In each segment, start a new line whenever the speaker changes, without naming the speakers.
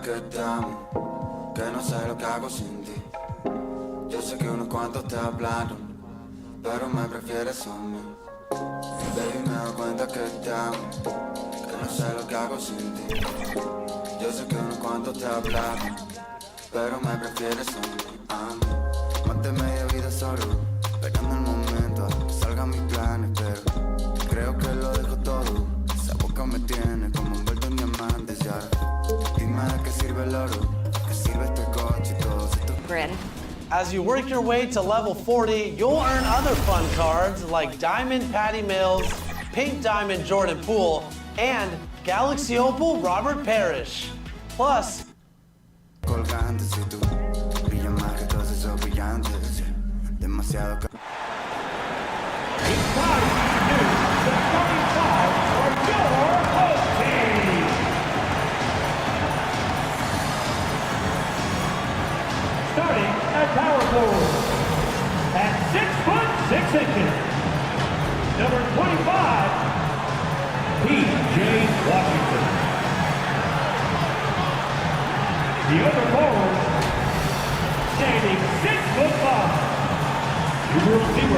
que estamos, que no sé lo que hago sin ti. Yo sé que unos cuantos te hablaron, pero me prefieres a mí. Baby, me doy cuenta que estamos, que no sé lo que hago sin ti. Yo sé que unos cuantos te hablaron, pero me prefieres a mí. Más de media vida solo, esperando el momento a que salgan mis planes, pero creo que lo dejo todo. Esa boca me tiene como envuelto en diamantes y ahora dime de qué sirve el oro, qué sirve este coche y todo esto.
Brandon.
As you work your way to level 40, you'll earn other fun cards like Diamond Patty Mills, Pink Diamond Jordan Poole, and Galaxy Opal Robert Parrish. Plus,
Colgante si tú brillas más que todos esos brillantes, demasiado.
It's time to introduce the starting five for your home team. Starting at power forward, at 6'6", number 25, P.J. Washington. The other forward, standing 6'5", number 0,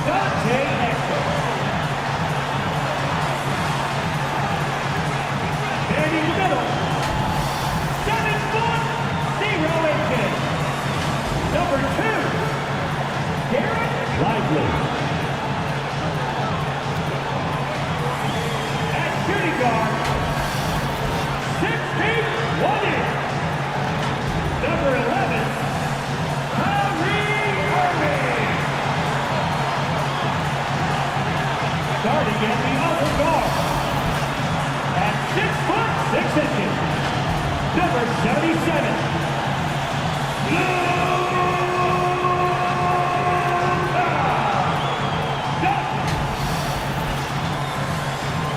Dante Exum. Standing in the middle, 7'0" inches, number 2, Garrett Lively. At shooting guard, 6 feet 1 inch, number 11, Kyrie Irving. Starting at the other guard, at 6'6", number 77, Luka Doncic.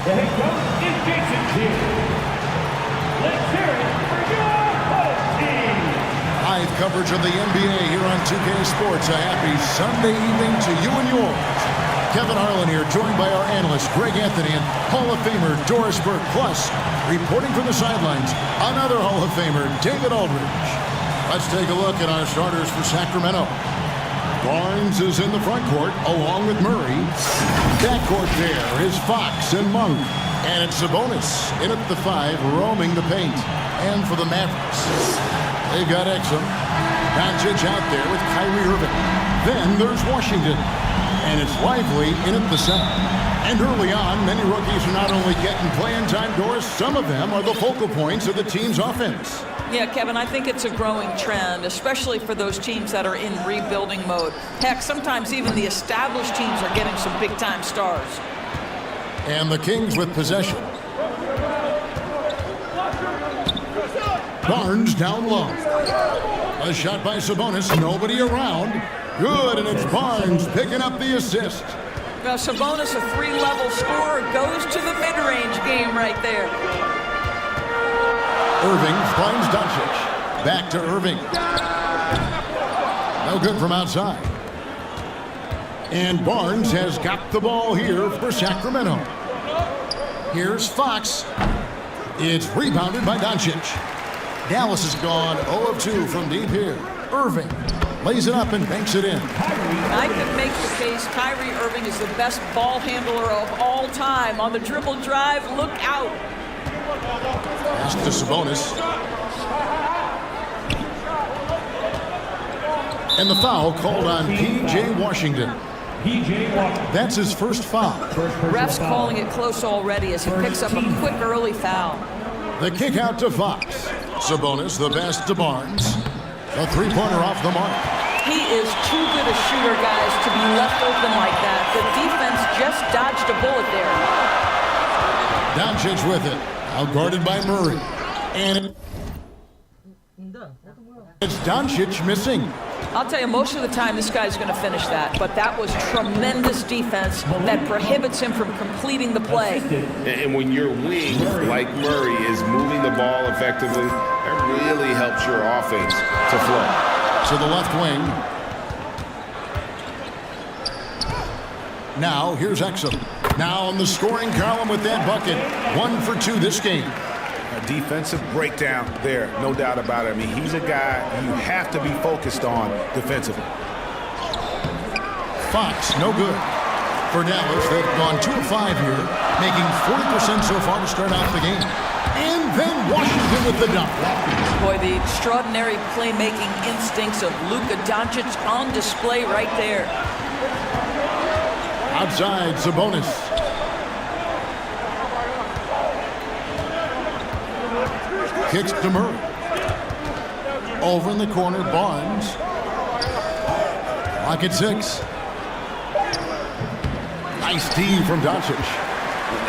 The head coach is Jason Kidd. Let's hear it for your home team.
Live coverage of the NBA here on 2K Sports. A happy Sunday evening to you and yours. Kevin Harlan here, joined by our analyst, Greg Anthony, and Hall of Famer Doris Burke. Plus, reporting from the sidelines, another Hall of Famer, David Aldridge. Let's take a look at our starters for Sacramento. Barnes is in the front court, along with Murray. Backcourt there is Fox and Monk. And it's Sabonis in at the 5, roaming the paint. And for the Mavericks, they've got Exum. Doncic out there with Kyrie Irving. Then there's Washington. And it's Lively in at the 7. And early on, many rookies are not only getting playing time, Doris, some of them are the focal points of the team's offense.
Yeah, Kevin, I think it's a growing trend, especially for those teams that are in rebuilding mode. Heck, sometimes even the established teams are getting some big-time stars.
And the Kings with possession. Barnes down low. A shot by Sabonis, nobody around. Good, and it's Barnes picking up the assist.
Now, Sabonis, a 3-level scorer, goes to the mid-range game right there.
Irving finds Doncic. Back to Irving. No good from outside. And Barnes has got the ball here for Sacramento. Here's Fox. It's rebounded by Doncic. Dallas has gone 0 of 2 from deep here. Irving lays it up and banks it in.
I could make the case Kyrie Irving is the best ball handler of all time. On the dribble drive, look out.
Pass to Sabonis. And the foul called on P.J. Washington. That's his first foul.
Refs calling it close already as he picks up a quick early foul.
The kick out to Fox. Sabonis, the pass to Barnes. A three-pointer off the mark.
He is too good a shooter, guys, to be left open like that. The defense just dodged a bullet there.
Doncic with it. Out guarded by Murray. And it's Doncic missing.
I'll tell you, most of the time this guy's going to finish that, but that was tremendous defense that prohibits him from completing the play.
And when your wing, like Murray, is moving the ball effectively, it really helps your offense to flow.
To the left wing. Now, here's Exum. Now on the scoring column with that bucket. 1 for 2 this game.
A defensive breakdown there, no doubt about it. I mean, he's a guy you have to be focused on defensively.
Fox, no good. For Dallas, they've gone 2 of 5 here, making 40% so far to start out the game. And then Washington with the dunk.
Boy, the extraordinary playmaking instincts of Luka Doncic on display right there.
Outside, Sabonis. Kicks to Murray. Over in the corner, Barnes. Lock at 6. Nice team from Doncic.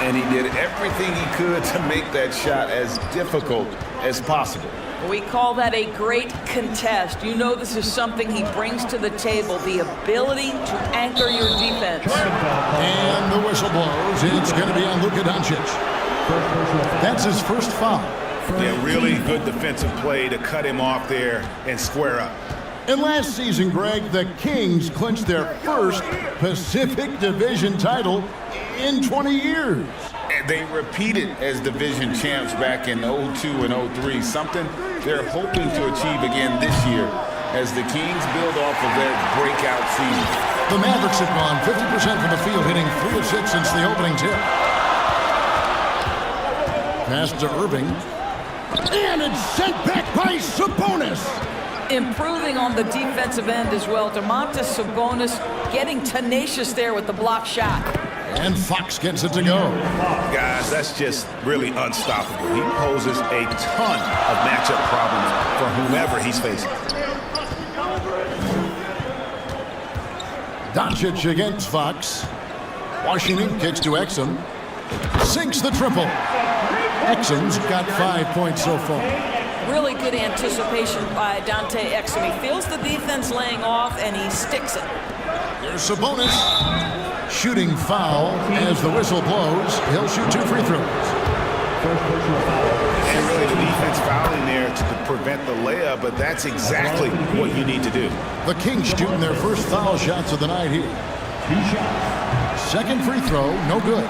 And he did everything he could to make that shot as difficult as possible.
We call that a great contest. You know this is something he brings to the table, the ability to anchor your defense.
And the whistle blows. It's going to be on Luka Doncic. That's his first foul.
Yeah, really good defensive play to cut him off there and square up.
And last season, Greg, the Kings clinched their first Pacific Division title in 20 years.
And they repeated as division champs back in 02 and 03, something they're hoping to achieve again this year as the Kings build off of their breakout season.
The Mavericks have gone 50% from the field, hitting 3 of 6 since the opening tip. Pass to Irving. And it's sent back by Sabonis.
Improving on the defensive end as well. Domantas Sabonis getting tenacious there with the block shot.
And Fox gets it to go.
Guys, that's just really unstoppable. He poses a ton of matchup problems for whomever he's facing.
Doncic against Fox. Washington kicks to Exum. Sinks the triple. Exum's got 5 points so far.
Really good anticipation by Dante Exum. He feels the defense laying off and he sticks it.
Here's Sabonis. Shooting foul as the whistle blows. He'll shoot 2 free throws.
And really the defense fouling there to prevent the layup, but that's exactly what you need to do.
The Kings shooting their first foul shots of the night here. Second free throw, no good.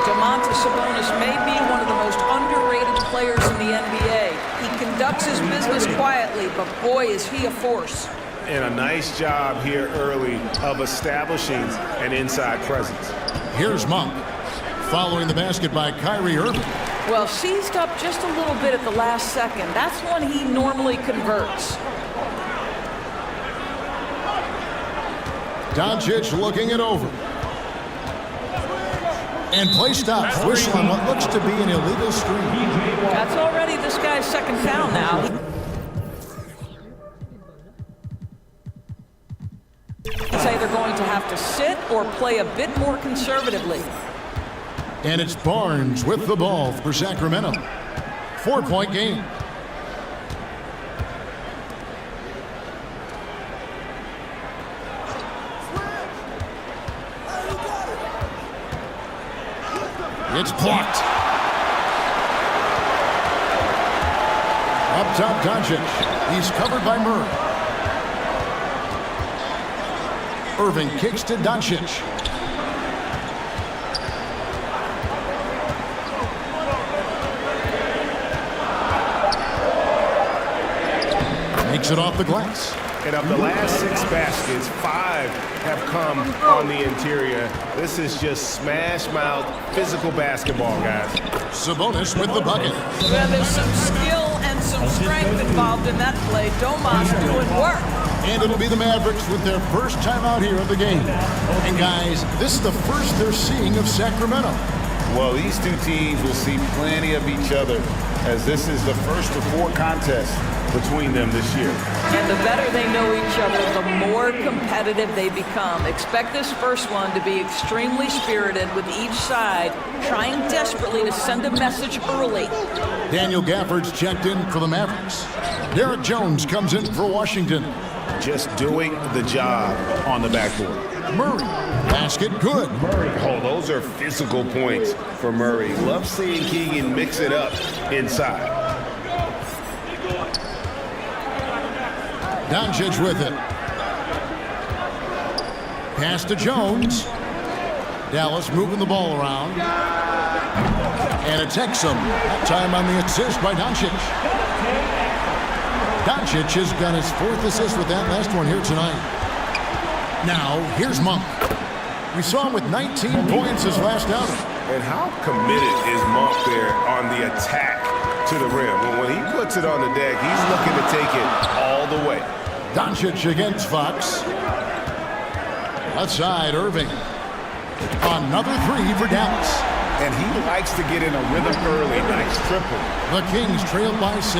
Domantas Sabonis may be one of the most underrated players in the NBA. He conducts his business quietly, but boy, is he a force.
And a nice job here early of establishing an inside presence.
Here's Monk. Following the basket by Kyrie Irving.
Well, seized up just a little bit at the last second. That's when he normally converts.
Doncic looking it over. And play stops. Whistle on what looks to be an illegal screen.
That's already this guy's second foul now. He's either going to have to sit or play a bit more conservatively.
And it's Barnes with the ball for Sacramento. 4-point game. It's blocked. Up top, Doncic. He's covered by Murray. Irving kicks to Doncic. Makes it off the glass.
And of the last 6 baskets, 5 have come on the interior. This is just smash-mouth physical basketball, guys.
Sabonis with the bucket.
Well, there's some skill and some strength involved in that play. Domas doing work.
And it'll be the Mavericks with their first time out here of the game. And guys, this is the first they're seeing of Sacramento.
Well, these two teams will see plenty of each other as this is the first of 4 contests between them this year.
And the better they know each other, the more competitive they become. Expect this first one to be extremely spirited with each side trying desperately to send a message early.
Daniel Gafford's checked in for the Mavericks. Derek Jones comes in for Washington.
Just doing the job on the backboard.
Murray, basket good.
Oh, those are physical points for Murray. Love seeing Keegan mix it up inside.
Doncic with it. Pass to Jones. Dallas moving the ball around. And it takes him. That time on the assist by Doncic. Doncic has got his 4th assist with that last one here tonight. Now, here's Monk. We saw him with 19 points his last outing.
And how committed is Monk there on the attack to the rim? When he puts it on the deck, he's looking to take it all the way.
Doncic against Fox. Outside, Irving. Another 3 for Dallas.
And he likes to get in a rhythm early. Nice triple.
The Kings trail by 6.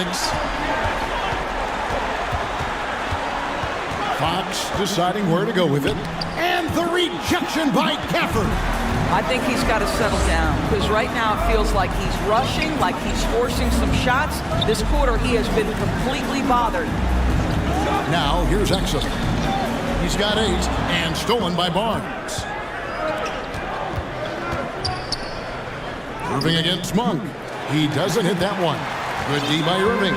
Fox deciding where to go with it. And the rejection by Gafford.
I think he's got to settle down because right now it feels like he's rushing, like he's forcing some shots. This quarter he has been completely bothered.
Now here's Exum. He's got 8 and stolen by Barnes. Irving against Monk. He doesn't hit that one. Good D by Irving.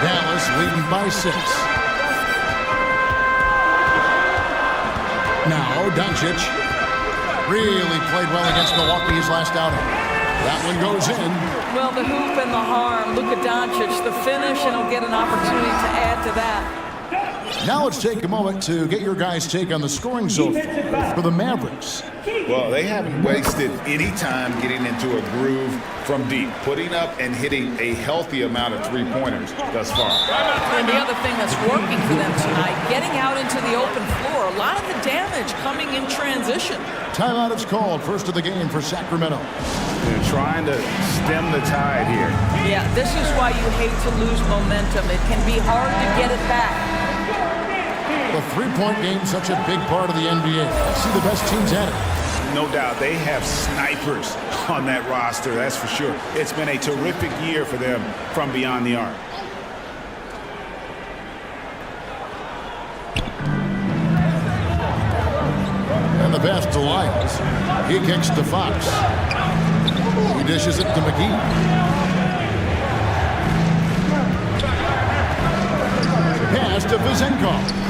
Dallas leading by 6. Now Doncic really played well against Milwaukee's last outing. That one goes in.
Well, the hoop and the harm. Look at Doncic, the finish, and he'll get an opportunity to add to that.
Now let's take a moment to get your guys' take on the scoring so far for the Mavericks.
Well, they haven't wasted any time getting into a groove from deep, putting up and hitting a healthy amount of three-pointers thus far.
And the other thing that's working for them tonight, getting out into the open floor, a lot of the damage coming in transition.
Timeout is called, first of the game for Sacramento.
They're trying to stem the tide here.
Yeah, this is why you hate to lose momentum. It can be hard to get it back.
The three-point game, such a big part of the NBA. I see the best teams at it.
No doubt, they have snipers on that roster, that's for sure. It's been a terrific year for them from beyond the arc.
And the pass to Lyles. He kicks to Fox. He dishes it to McGee. Pass to Vizenko.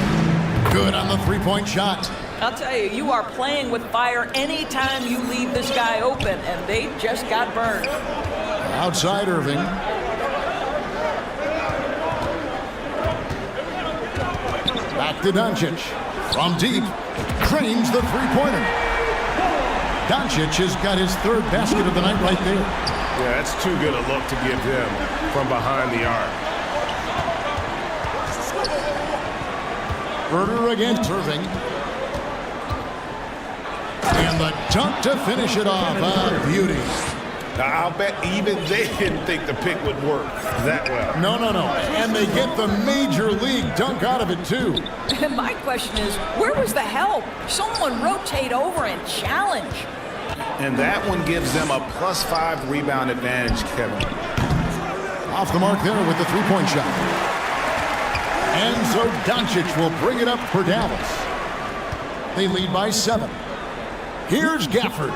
Good on the three-point shot.
I'll tell you, you are playing with fire anytime you leave this guy open, and they just got burned.
Outside Irving. Back to Doncic. From deep. Trains the three-pointer. Doncic has got his 3rd basket of the night right there.
Yeah, that's too good a look to give him from behind the arc.
Berger against Irving. And the dunk to finish it off. A beauty.
Now, I'll bet even they didn't think the pick would work that well.
No. And they get the major league dunk out of it, too.
And my question is, where was the help? Someone rotate over and challenge.
And that one gives them a +5 rebound advantage, Kevin.
Off the mark there with the three-point shot. And so Doncic will bring it up for Dallas. They lead by 7. Here's Gafford.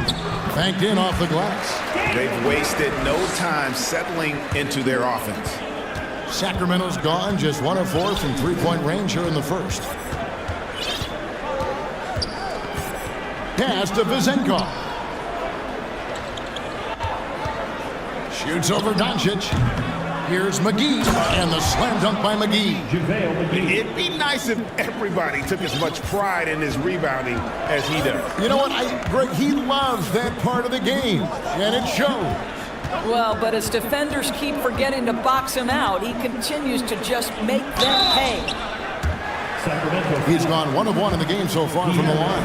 Banked in off the glass.
They've wasted no time settling into their offense.
Sacramento's gone, just 1 of 4 from three-point range here in the first. Pass to Vizenko. Shoots over Doncic. Here's McGee, and the slam dunk by McGee.
It'd be nice if everybody took as much pride in his rebounding as he does.
You know what, Greg, he loves that part of the game, and it shows.
Well, but as defenders keep forgetting to box him out, he continues to just make them pay.
He's gone 1 of 1 in the game so far from the line.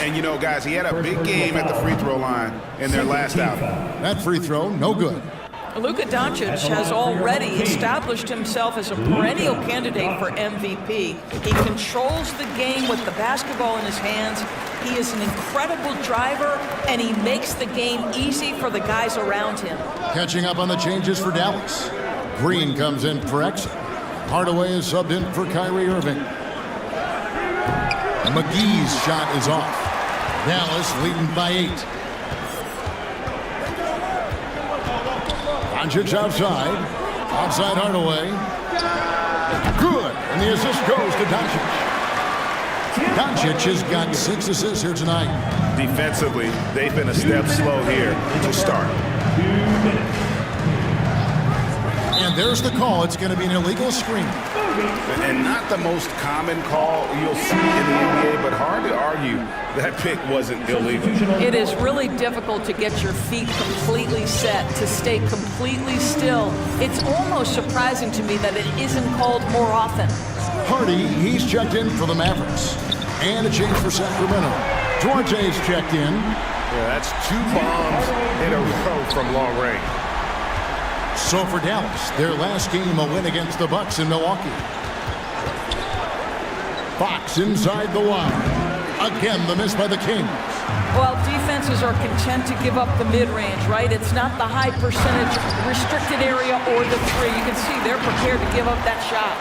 And you know, guys, he had a big game at the free throw line in their last outing.
That free throw, no good.
Luka Doncic has already established himself as a perennial candidate for MVP. He controls the game with the basketball in his hands. He is an incredible driver, and he makes the game easy for the guys around him.
Catching up on the changes for Dallas. Green comes in for Exum. Hardaway is subbed in for Kyrie Irving. McGee's shot is off. Dallas leading by 8. Doncic outside. Outside Hardaway. Good. And the assist goes to Doncic. Doncic has got 6 assists here tonight.
Defensively, they've been a step slow here to start.
there's the call. It's going to be an illegal screen.
And not the most common call you'll see in the NBA, but hard to argue that pick wasn't illegal.
It is really difficult to get your feet completely set, to stay completely still. It's almost surprising to me that it isn't called more often.
Hardy, he's checked in for the Mavericks. And a change for Sacramento. Duarte's checked in.
Yeah, that's 2 bombs in a row from long range.
So for Dallas, their last game, a win against the Bucks in Milwaukee. Fox inside the line. Again, the miss by the Kings.
Well, defenses are content to give up the mid-range, right? It's not the high percentage restricted area or the three. You can see they're prepared to give up that shot.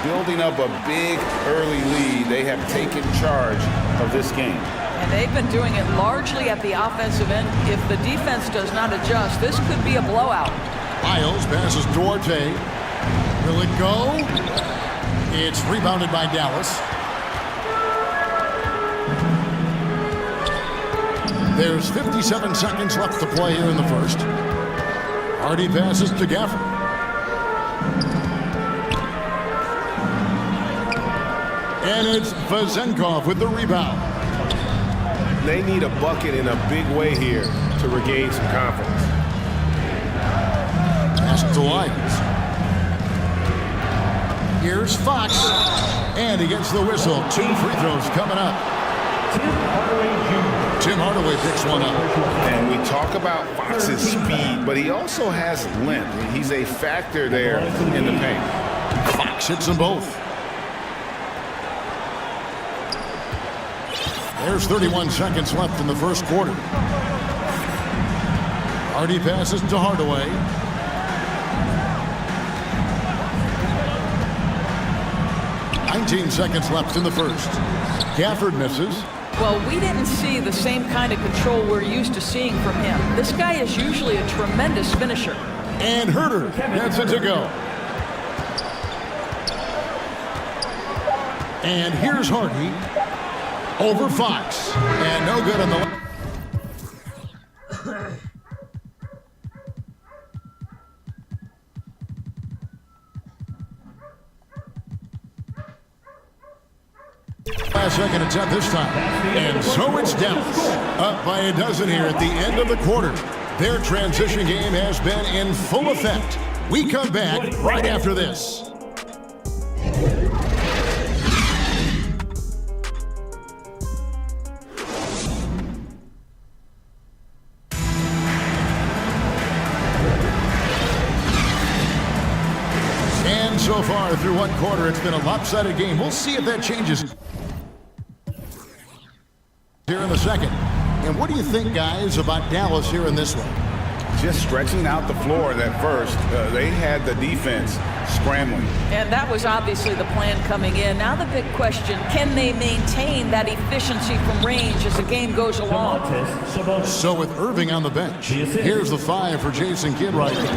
Building up a big early lead, they have taken charge of this game.
And they've been doing it largely at the offensive end. If the defense does not adjust, this could be a blowout.
Miles passes Duarte. Will it go? It's rebounded by Dallas. There's 57 seconds left to play here in the first. Hardy passes to Gafford. And it's Vezenkov with the rebound.
They need a bucket in a big way here to regain some confidence.
Pass to Lyons. Here's Fox. And he gets the whistle. 2 free throws coming up. Tim Hardaway picks one up.
And we talk about Fox's speed, but he also has length. He's a factor there in the paint.
Fox hits them both. There's 31 seconds left in the first quarter. Hardy passes to Hardaway. "19 seconds left in the first. Gafford misses.
Well, we didn't see the same kind of control we're used to seeing from him. This guy is usually a tremendous finisher.
And Herter gets it to go. And here's Hardy over Fox. And no good on the last second attempt this time. And so it's Dallas. Up by a dozen here at the end of the quarter. Their transition game has been in full effect. We come back right after this. And so far through one quarter, it's been a lopsided game. We'll see if that changes here in the second. And what do you think, guys, about Dallas here in this one?
Just stretching out the floor that first. They had the defense scrambling.
And that was obviously the plan coming in. Now the big question, can they maintain that efficiency from range as the game goes along?
So with Irving on the bench, here's the 5 for Jason Kidd right here.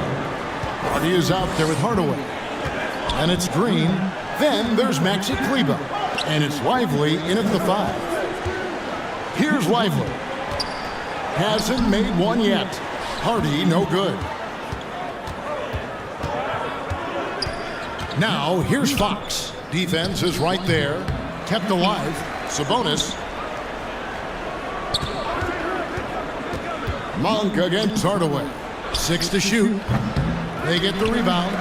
Hardy is out there with Hardaway. And it's Green. Then there's Maxi Kleber. And it's Lively in at the 5. Here's Lively. Hasn't made one yet. Hardy, no good. Now, here's Fox. Defense is right there. Kept alive. Sabonis. Monk against Hardaway. 6 to shoot. They get the rebound.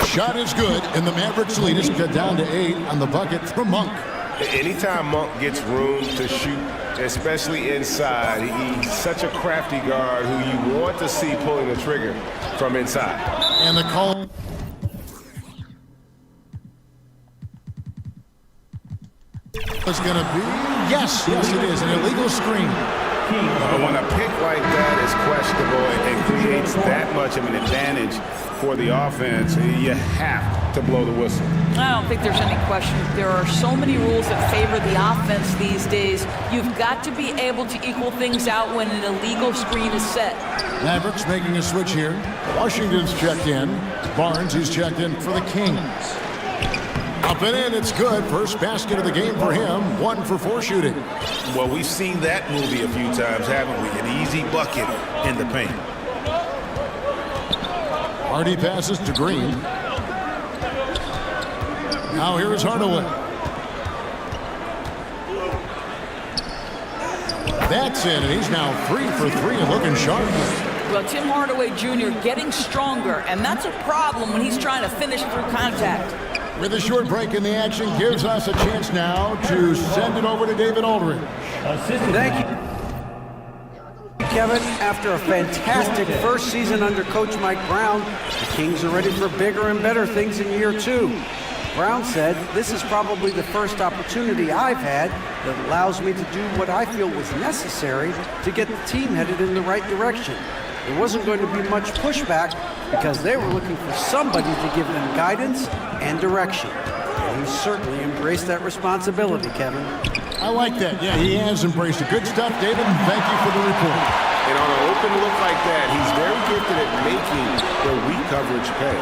Shot is good, and the Mavericks lead is cut down to 8 on the bucket from Monk.
Anytime Monk gets room to shoot, especially inside, he's such a crafty guard who you want to see pulling the trigger from inside.
And the call. It's going to be, yes, it is, an illegal screen.
When a pick like that is questionable and creates that much of an advantage for the offense, you have to blow the whistle.
I don't think there's any question. There are so many rules that favor the offense these days. You've got to be able to equal things out when an illegal screen is set.
Mavericks making a switch here. Washington's checked in. Barnes, he's checked in for the Kings. Up and in, it's good. First basket of the game for him. 1 for 4 shooting.
Well, we've seen that movie a few times, haven't we? An easy bucket in the paint.
Hardy passes to Green. Now here is Hardaway. That's it, and he's now 3 for 3 and looking sharp.
Well, Tim Hardaway Jr. getting stronger, and that's a problem when he's trying to finish through contact.
With a short break in the action, gives us a chance now to send it over to David Aldridge.
Thank you, Kevin. After a fantastic first season under Coach Mike Brown, the Kings are ready for bigger and better things in year 2. Brown said, "This is probably the first opportunity I've had that allows me to do what I feel was necessary to get the team headed in the right direction. There wasn't going to be much pushback because they were looking for somebody to give them guidance and direction." And he certainly embraced that responsibility, Kevin.
I like that. Yeah, he has embraced it. Good stuff, David, and thank you for the report.
And on an open look like that, he's very gifted at making the weak coverage pay.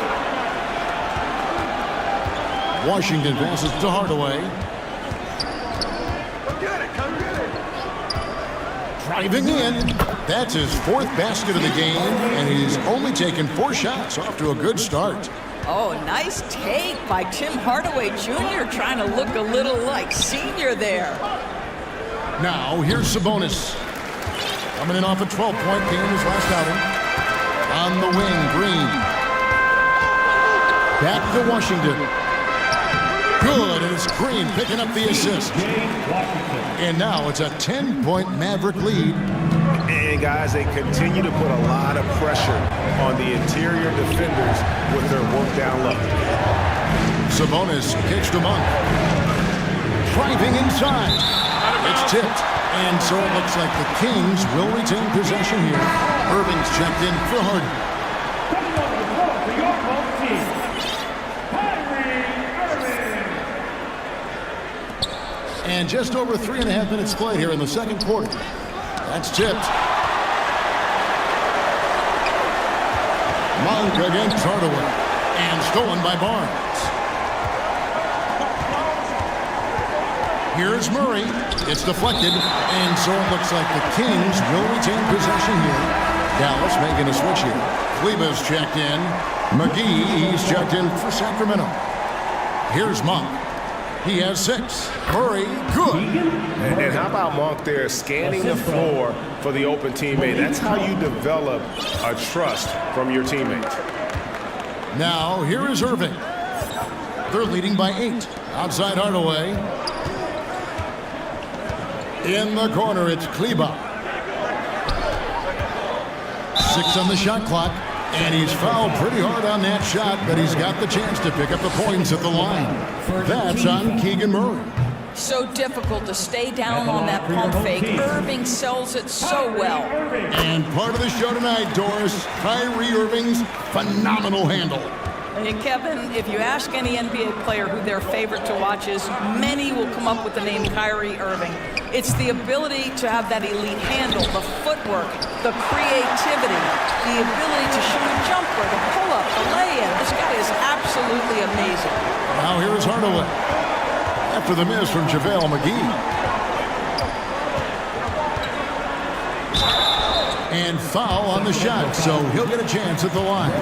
Washington passes to Hardaway. Driving in. That's his 4th basket of the game, and he's only taken 4 shots. Off to a good start.
Oh, nice take by Tim Hardaway Jr. trying to look a little like senior there.
Now, here's Sabonis. Coming in off a 12-point game his last outing. On the wing, Green. Back to Washington. Good, and it's Green picking up the assist. And now it's a 10-point Maverick lead.
And guys, they continue to put a lot of pressure on the interior defenders with their work down low.
Sabonis kicks to Monk. Driving inside. It's tipped. And so it looks like the Kings will retain possession here. Irving's checked in for Harden.
Coming over the floor for your home team, Kyrie Irving.
And just over 3.5 minutes played here in the second quarter. That's tipped. Monk against Hardaway. And stolen by Barnes. Here's Murray. It's deflected. And so it looks like the Kings will retain possession here. Dallas making a switch here. Kleba's checked in. McGee, he's checked in for Sacramento. Here's Monk. He has 6. Murray, good.
And how about Monk there scanning the floor for the open teammate? That's how you develop a trust from your teammates.
Now, here is Irving. They're leading by 8. Outside Hardaway. In the corner, it's Kleba. 6 on the shot clock. And he's fouled pretty hard on that shot, but he's got the chance to pick up the points at the line. That's on Keegan Murray.
So difficult to stay down on that pump fake. Irving sells it so well.
And part of the show tonight, Doris, Kyrie Irving's phenomenal handle.
And Kevin, if you ask any NBA player who their favorite to watch is, many will come up with the name Kyrie Irving. It's the ability to have that elite handle, the footwork, the creativity, the ability to shoot a jumper, the pull-up, the lay-in. This guy is absolutely amazing.
Now here is Hardaway. After the miss from JaVale McGee. And foul on the shot, so he'll get a chance at the line.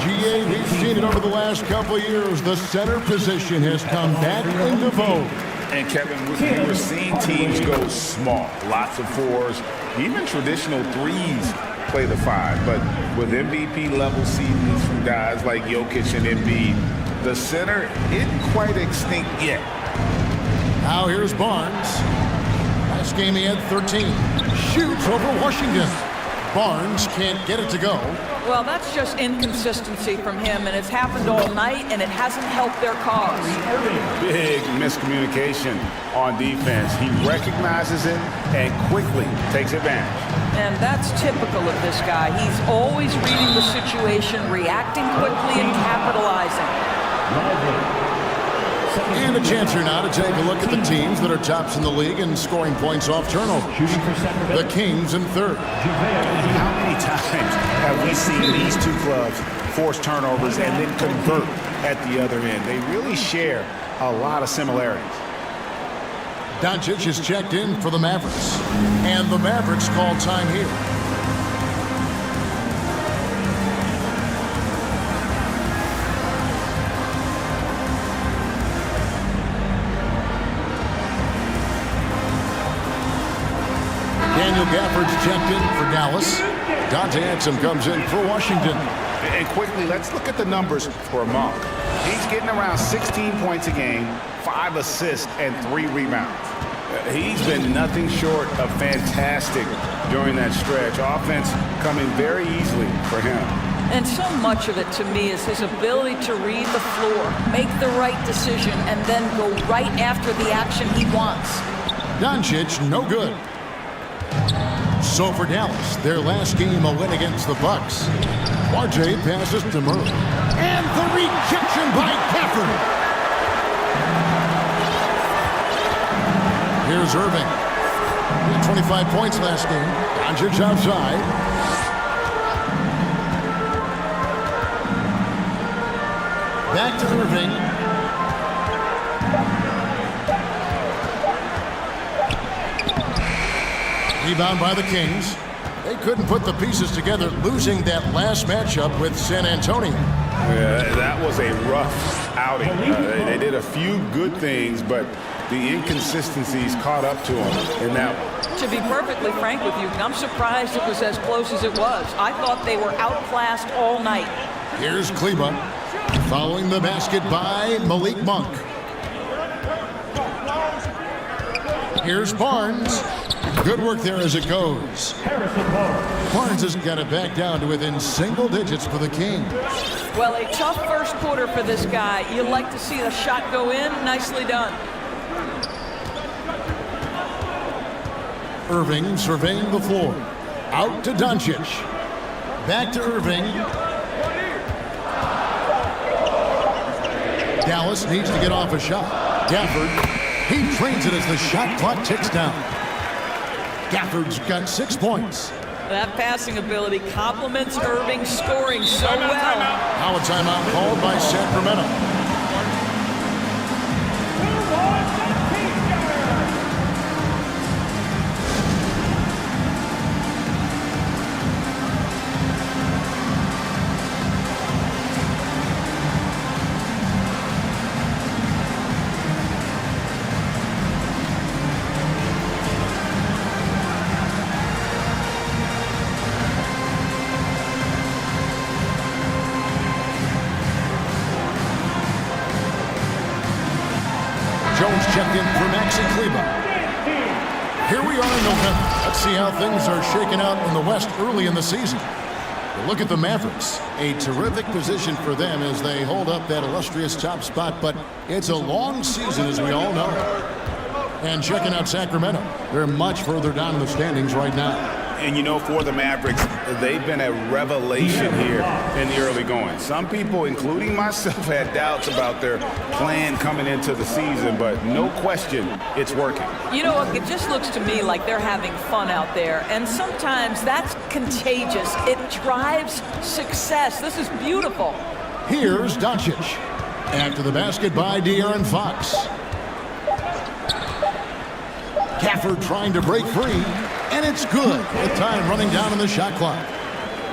GA, we've seen it over the last couple of years. The center position has come back into vogue.
And Kevin, we were seeing teams go small, lots of 4s, even traditional 3s play the 5. But with MVP level seasons from guys like Jokic and Embiid, the center isn't quite extinct yet.
Now here's Barnes. Last game he had 13. Shoots over Washington. Barnes can't get it to go.
Well, that's just inconsistency from him, and it's happened all night, and it hasn't helped their cause.
Big miscommunication on defense. He recognizes it and quickly takes advantage.
And that's typical of this guy. He's always reading the situation, reacting quickly, and capitalizing.
And a chance here now to take a look at the teams that are tops in the league in scoring points off turnovers. The Kings in 3rd.
How many times have we seen these two clubs force turnovers and then convert at the other end? They really share a lot of similarities.
Doncic is checked in for the Mavericks. And the Mavericks call time here. Daniel Gafford's checked in for Dallas. Dante Exum comes in for Washington.
And quickly, let's look at the numbers for Monk. He's getting around 16 points a game, 5 assists, and 3 rebounds. He's been nothing short of fantastic during that stretch. Offense coming very easily for him.
And so much of it to me is his ability to read the floor, make the right decision, and then go right after the action he wants.
Doncic, no good. So for Dallas, their last game a win against the Bucks. RJ passes to Murray. And the rejection by Gafford. Here's Irving. He had 25 points last game. Doncic outside. Back to Irving. Rebound by the Kings. They couldn't put the pieces together, losing that last matchup with San Antonio.
Yeah, that was a rough outing. They did a few good things, but the inconsistencies caught up to them in that one.
To be perfectly frank with you, I'm surprised it was as close as it was. I thought they were outclassed all night.
Here's Kleba, following the basket by Malik Monk. Here's Barnes. Good work there as it goes. Barnes has got it back down to within single digits for the Kings.
Well, a tough first quarter for this guy. You like to see the shot go in. Nicely done.
Irving surveying the floor. Out to Doncic. Back to Irving. Dallas needs to get off a shot. Gafford, he trains it as the shot clock ticks down. Gafford's got 6 points.
That passing ability complements Irving's scoring so well.
Now a timeout called by Sacramento. Jones checked in for Maxi Kleba. Here we are in November. Let's see how things are shaking out in the West early in the season. Well, look at the Mavericks. A terrific position for them as they hold up that illustrious top spot, but it's a long season, as we all know. And checking out Sacramento. They're much further down in the standings right now.
And you know, for the Mavericks, they've been a revelation here in the early going. Some people, including myself, had doubts about their plan coming into the season, but no question, it's working.
You know, it just looks to me like they're having fun out there, and sometimes that's contagious. It drives success. This is beautiful.
Here's Doncic. After the basket by De'Aaron Fox. Gafford trying to break free. And it's good with time running down on the shot clock.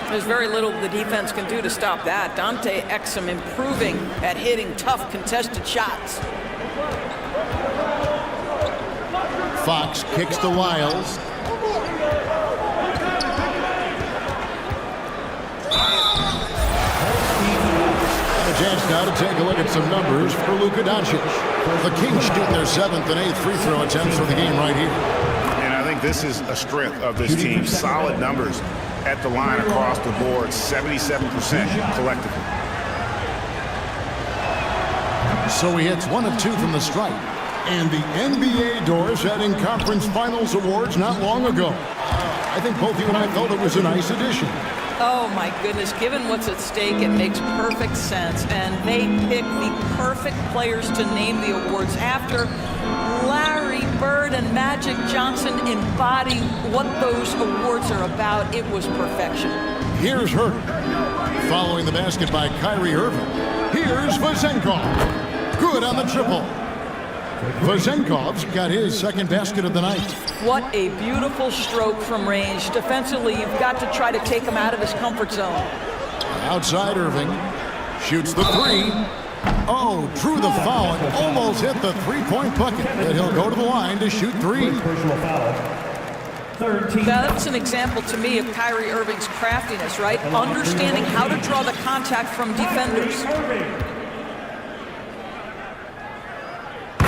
There's very little the defense can do to stop that. Dante Exum improving at hitting tough contested shots.
Fox kicks to Lyles. A chance now to take a look at some numbers for Luka Doncic. The Kings shoot their 7th and 8th free throw attempts for the game right here.
I think this is a strength of this team. Solid numbers at the line across the board, 77% collectively.
So he hits 1 of 2 from the stripe. And the NBA doors had in conference finals awards not long ago. I think both you and I felt it was a nice addition.
Oh my goodness, given what's at stake, it makes perfect sense. And they pick the perfect players to name the awards after. Larry Bird and Magic Johnson embody what those awards are about. It was perfection.
Here's Hurd. Following the basket by Kyrie Irving. Here's Vezenkov. Good on the triple. Vezenkov's got his second basket of the night.
What a beautiful stroke from range. Defensively, you've got to try to take him out of his comfort zone.
Outside Irving. Shoots the 3. Oh, drew the foul and almost hit the 3-point bucket. And he'll go to the line to shoot 3.
That's an example to me of Kyrie Irving's craftiness, right? Understanding how to draw the contact from defenders.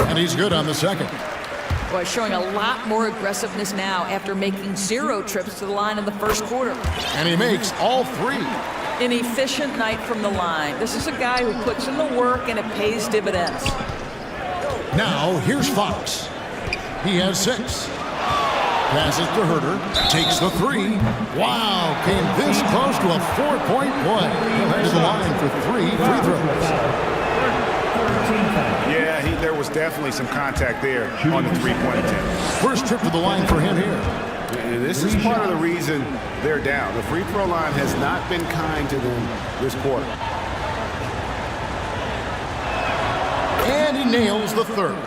And he's good on the second.
Boy, showing a lot more aggressiveness now after making 0 trips to the line in the first quarter.
And he makes all 3.
An efficient night from the line. This is a guy who puts in the work and it pays dividends.
Now, here's Fox. He has 6. Passes to Herter. Takes the 3. Wow, came this close to a 4-point play. He'll head to the line for 3 free throws.
Yeah, there was definitely some contact there on the 3-point attempt.
First trip to the line for him here.
This is part of the reason they're down. The free throw line has not been kind to them this quarter.
And he nails the 3rd.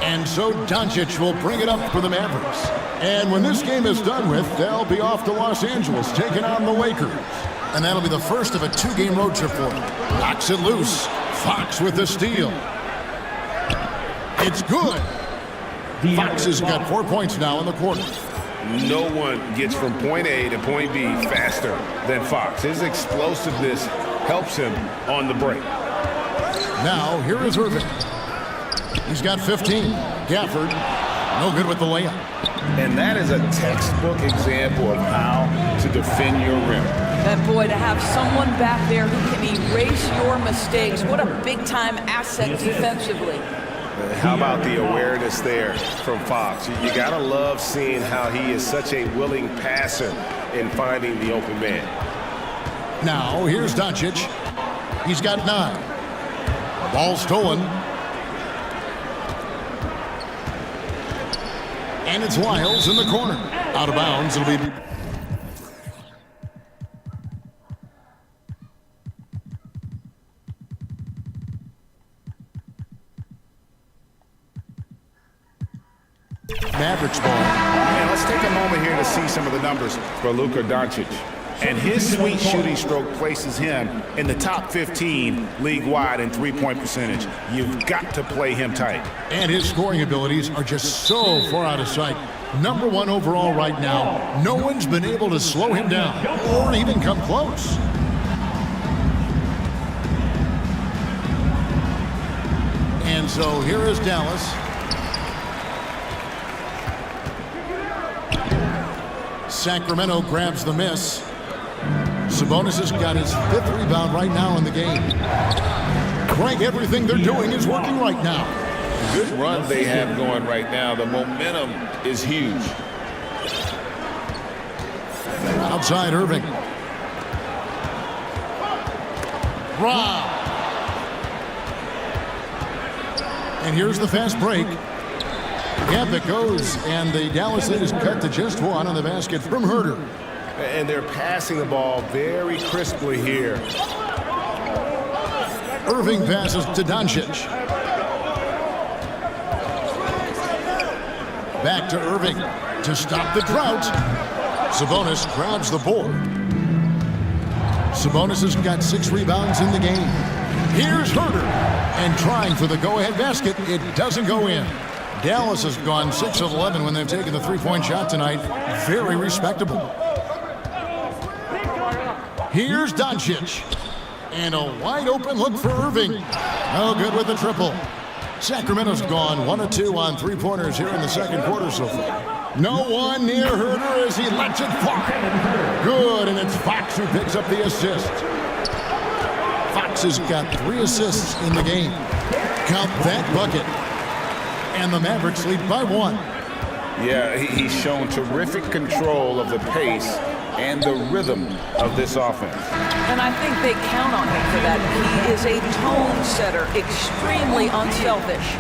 And so Doncic will bring it up for the Mavericks. And when this game is done with, they'll be off to Los Angeles, taking on the Lakers. And that'll be the first of a 2-game road trip for him. Knocks it loose. Fox with the steal. It's good. Fox has got 4 points now in the quarter.
No one gets from point A to point B faster than Fox. His explosiveness helps him on the break.
Now, here is Irving. He's got 15. Gafford, no good with the layup.
And that is a textbook example of how to defend your rim.
And boy, to have someone back there who can erase your mistakes, what a big-time asset defensively.
How about the awareness there from Fox? You gotta love seeing how he is such a willing passer in finding the open man.
Now, here's Doncic. He's got 9. Ball stolen. And it's Lyles in the corner. Out of bounds, it'll be... Mavericks ball.
Man, let's take a moment here to see some of the numbers for Luka Doncic. And his sweet shooting stroke places him in the top 15 league-wide in 3-point percentage. You've got to play him tight.
And his scoring abilities are just so far out of sight. Number 1 overall right now. No one's been able to slow him down or even come close. And so here is Dallas. Sacramento grabs the miss. Sabonis has got his 5th rebound right now in the game. Frank, everything they're doing is working right now.
Good run they have going right now. The momentum is huge.
Outside Irving. Rob. And here's the fast break. Gap that goes, and the Dallas lead is cut to just 1 on the basket from Herter.
And they're passing the ball very crisply here.
Irving passes to Doncic. Back to Irving to stop the drought. Sabonis grabs the board. Sabonis has got 6 rebounds in the game. Here's Herter, and trying for the go-ahead basket. It doesn't go in. Dallas has gone 6 of 11 when they've taken the 3-point shot tonight. Very respectable. Here's Doncic. And a wide open look for Irving. No good with the triple. Sacramento's gone 1 of 2 on 3-pointers here in the second quarter so far. No one near Herter as he lets it fly. Good, and it's Fox who picks up the assist. Fox has got 3 assists in the game. Count that bucket. And the Mavericks lead by 1.
Yeah, he's shown terrific control of the pace and the rhythm of this offense.
And I think they count on him for that. He is a tone setter, extremely unselfish.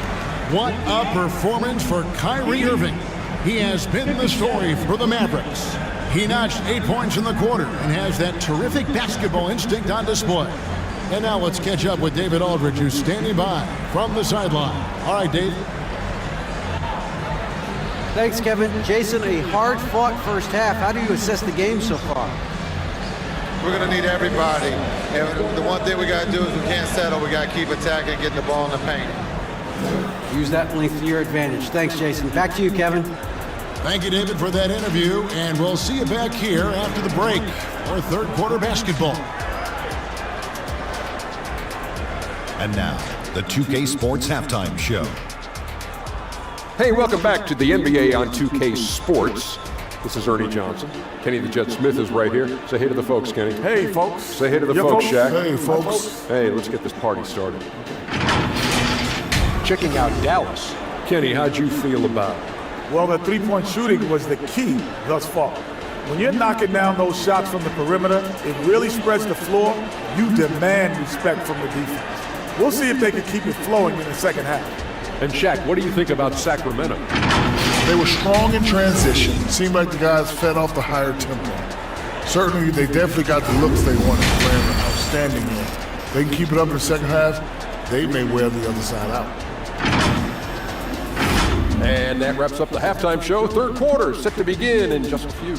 What a performance for Kyrie Irving. He has been the story for the Mavericks. He notched 8 points in the quarter and has that terrific basketball instinct on display. And now let's catch up with David Aldridge, who's standing by from the sideline. All right, Dave.
Thanks, Kevin. Jason, a hard-fought first half. How do you assess the game so far?
We're going to need everybody. And the one thing we got to do is we can't settle. We got to keep attacking, getting the ball in the paint.
Use that length to your advantage. Thanks, Jason. Back to you, Kevin.
Thank you, David, for that interview, and we'll see you back here after the break for third quarter basketball.
And now, the 2K Sports Halftime Show.
Hey, welcome back to the NBA on 2K Sports. This is Ernie Johnson. Kenny the Jet Smith is right here. Say hey to the folks, Kenny.
Hey, folks.
Say hey to the folks, Shaq.
Hey, folks.
Hey, let's get this party started. Checking out Dallas. Kenny, how'd you feel about it?
Well, the three-point shooting was the key thus far. When you're knocking down those shots from the perimeter, it really spreads the floor. You demand respect from the defense. We'll see if they can keep it flowing in the second half.
And Shaq, what do you think about Sacramento?
They were strong in transition. Seemed like the guys fed off the higher tempo. Certainly, they definitely got the looks they wanted, playing an outstanding game. They can keep it up in the second half, they may wear the other side out.
And that wraps up the halftime show. Third quarter set to begin in just a few.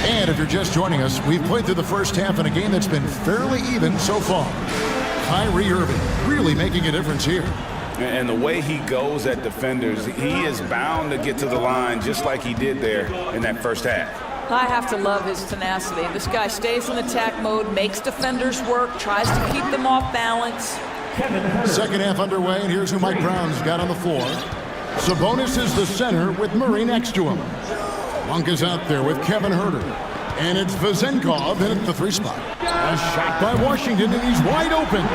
And if you're just joining us, we've played through the first half in a game that's been fairly even so far. Kyrie Irving really making a difference here.
And the way he goes at defenders, he is bound to get to the line just like he did there in that first half.
I have to love his tenacity. This guy stays in attack mode, makes defenders work, tries to keep them off balance.
Second half underway, and here's who Mike Brown's got on the floor. Sabonis is the center with Murray next to him. Monk is out there with Kevin Huerter. And it's Vezenkov in at the three spot. A shot by Washington, and he's wide open.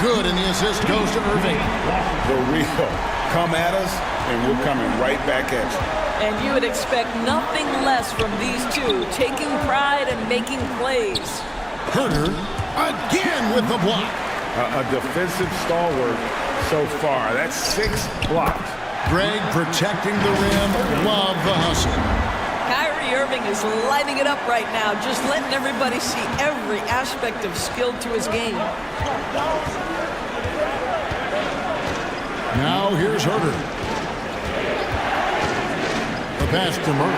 Good, and the assist goes to Irving.
The real. Come at us, and we're coming right back at you.
And you would expect nothing less from these two, taking pride and making plays.
Huerter again with the block.
A defensive stalwart so far. That's 6 blocks.
Greg protecting the rim. Love the hustle.
Kyrie Irving is lighting it up right now, just letting everybody see every aspect of skill to his game.
Now here's Huerter. The pass to Murray.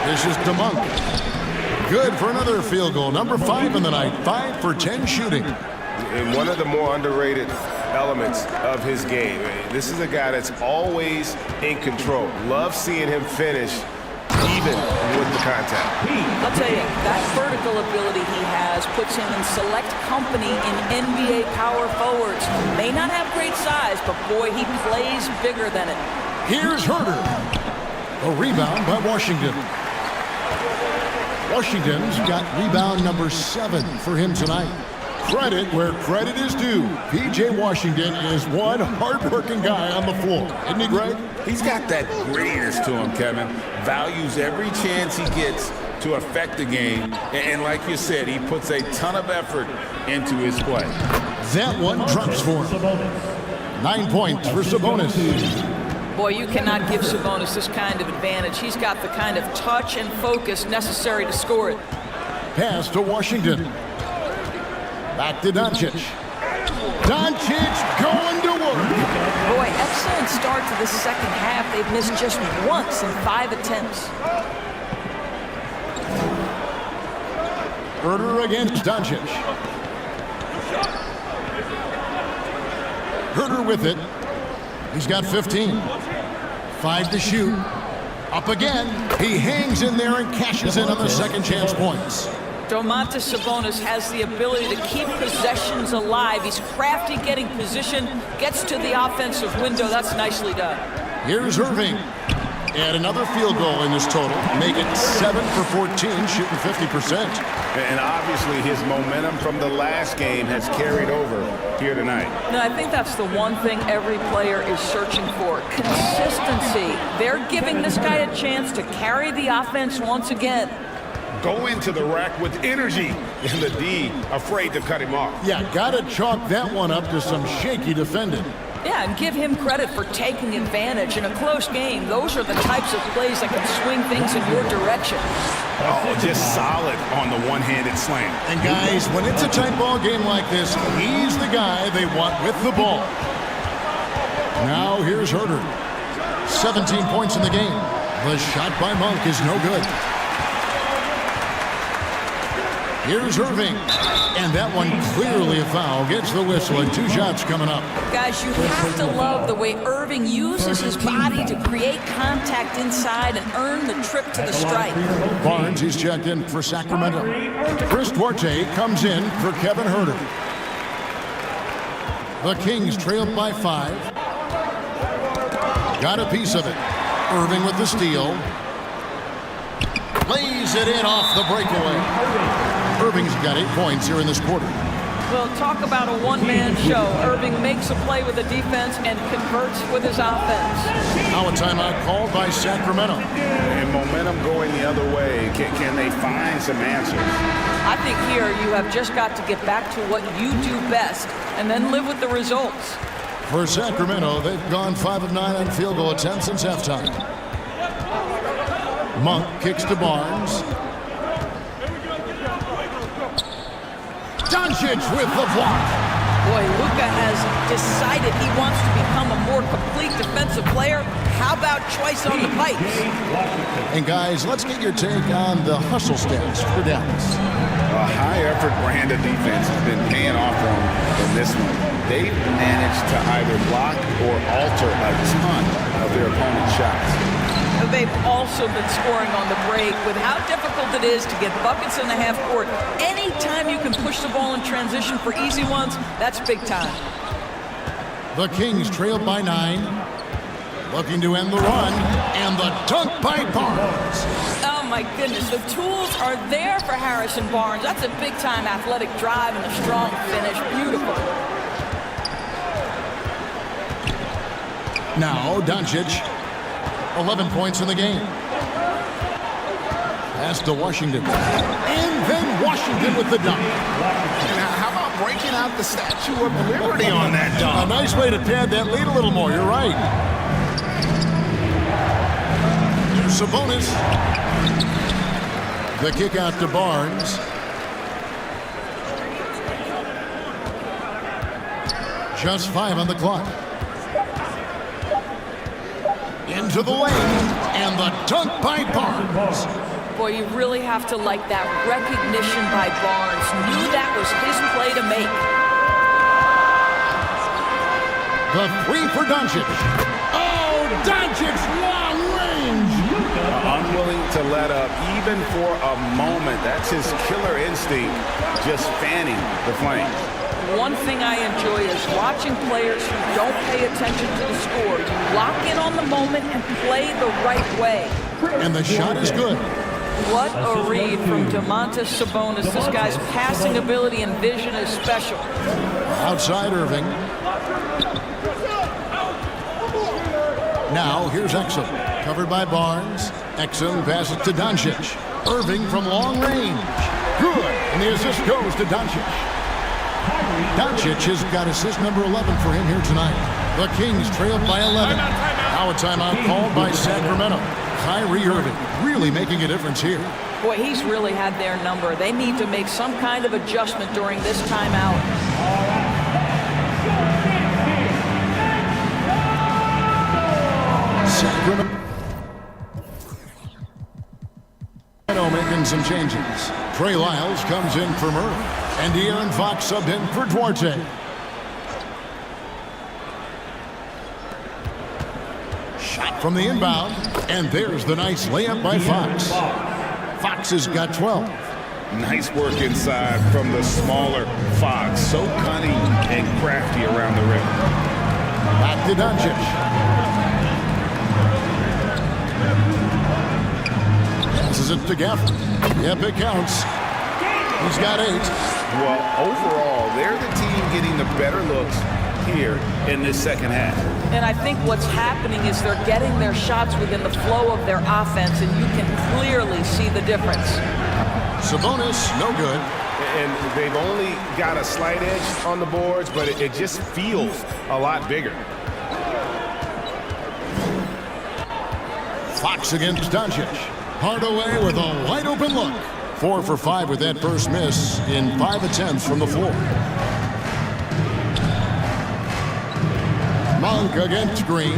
This is DeMonk. Good for another field goal. Number 5 in the night. 5 for 10 shooting.
And one of the more underrated elements of his game. This is a guy that's always in control. Love seeing him finish even with the contact.
I'll tell you, that vertical ability he has puts him in select company in NBA power forwards. May not have great size, but boy, he plays bigger than it.
Here's Huerter. A rebound by Washington. Washington's got rebound number 7 for him tonight. Credit where credit is due. P.J. Washington is one hard-working guy on the floor. Isn't he, Greg?
He's got that grittiness to him, Kevin. Values every chance he gets to affect the game. And like you said, he puts a ton of effort into his play.
That one drops for him. 9 points for Sabonis.
Boy, you cannot give Sabonis this kind of advantage. He's got the kind of touch and focus necessary to score it.
Pass to Washington. Back to Doncic. Doncic going to work.
Boy, excellent start to the second half. They've missed just once in 5 attempts.
Huerter against Doncic. Huerter with it. He's got 15. 5 to shoot. Up again. He hangs in there and cashes in on the second chance points.
Domantas Sabonis has the ability to keep possessions alive. He's crafty getting position, gets to the offensive window. That's nicely done.
Here's Irving. And another field goal in this total. Make it 7 for 14, shooting 50%.
And obviously his momentum from the last game has carried over here tonight.
No, I think that's the one thing every player is searching for. Consistency. They're giving this guy a chance to carry the offense once again.
Go into the rack with energy, and the D afraid to cut him off.
Yeah, gotta chalk that one up to some shaky defending.
Yeah, and give him credit for taking advantage. In a close game, those are the types of plays that can swing things in your direction.
Oh, just solid on the one-handed slam.
And guys, when it's a tight ball game like this, he's the guy they want with the ball. Now here's Herder. 17 points in the game. The shot by Monk is no good. Here's Irving. And that one clearly a foul. Gets the whistle and 2 shots coming up.
Guys, you have to love the way Irving uses his body to create contact inside and earn the trip to the stripe.
Barnes, he's checked in for Sacramento. Chris Duarte comes in for Kevin Herder. The Kings trailed by 5. Got a piece of it. Irving with the steal. Lays it in off the breakaway. Irving's got 8 points here in this quarter.
Well, talk about a one-man show. Irving makes a play with the defense and converts with his offense.
Now a timeout called by Sacramento.
And momentum going the other way. Can they find some answers?
I think here you have just got to get back to what you do best and then live with the results.
For Sacramento, they've gone 5 of 9 on field goal attempts since halftime. Monk kicks to Barnes. Doncic with the block.
Boy, Luka has decided he wants to become a more complete defensive player. How about choice on the pipes?
And guys, let's get your take on the hustle stats for Dallas.
A high-effort brand of defense has been paying off for them in this one. They've managed to either block or alter a ton of their opponent's shots.
They've also been scoring on the break. With how difficult it is to get buckets in the half court, anytime you can push the ball in transition for easy ones, that's big time.
The Kings trailed by 9. Looking to end the run. And the dunk by Barnes.
Oh my goodness, the tools are there for Harrison Barnes. That's a big-time athletic drive and a strong finish. Beautiful.
Now Doncic. 11 points in the game. Pass to Washington. And then Washington with the dunk.
Now, how about breaking out the Statue of Liberty on that dunk?
A nice way to pad that lead a little more. You're right. Here's Sabonis. The kick out to Barnes. Just 5 on the clock. Into the lane, and the dunk by Barnes.
Boy, you really have to like that recognition by Barnes. Knew that was his play to make.
The 3 for Doncic. Oh, Doncic, long range.
Unwilling to let up, even for a moment. That's his killer instinct, just fanning the flame.
One thing I enjoy is watching players who don't pay attention to the score. You lock in on the moment and play the right way.
And the shot is good.
What a read from Domantas Sabonis. This guy's passing ability and vision is special.
Outside Irving. Now here's Exum. Covered by Barnes. Exum passes to Doncic. Irving from long range. Good. And the assist goes to Doncic. Doncic has got assist number 11 for him here tonight. The Kings trailed by 11. Now a timeout called by Sacramento. Kyrie Irving really making a difference here.
Boy, he's really had their number. They need to make some kind of adjustment during this timeout.
Sacramento making some changes. Trey Lyles comes in for Murray. And De'Aaron Fox subbed in for Duarte. Shot from the inbound. And there's the nice layup by Fox. Fox has got 12.
Nice work inside from the smaller Fox. So cunning and crafty around the rim.
Back to Doncic. Passes it to Gafford. Yep, it counts. He's got 8.
Well, overall, they're the team getting the better looks here in this second half.
And I think what's happening is they're getting their shots within the flow of their offense, and you can clearly see the difference.
Sabonis, no good.
and they've only got a slight edge on the boards, but it just feels a lot bigger.
Fox against Doncic. Hardaway with a wide open look. 4 for 5 with that first miss in 5 attempts from the floor. Monk against Green.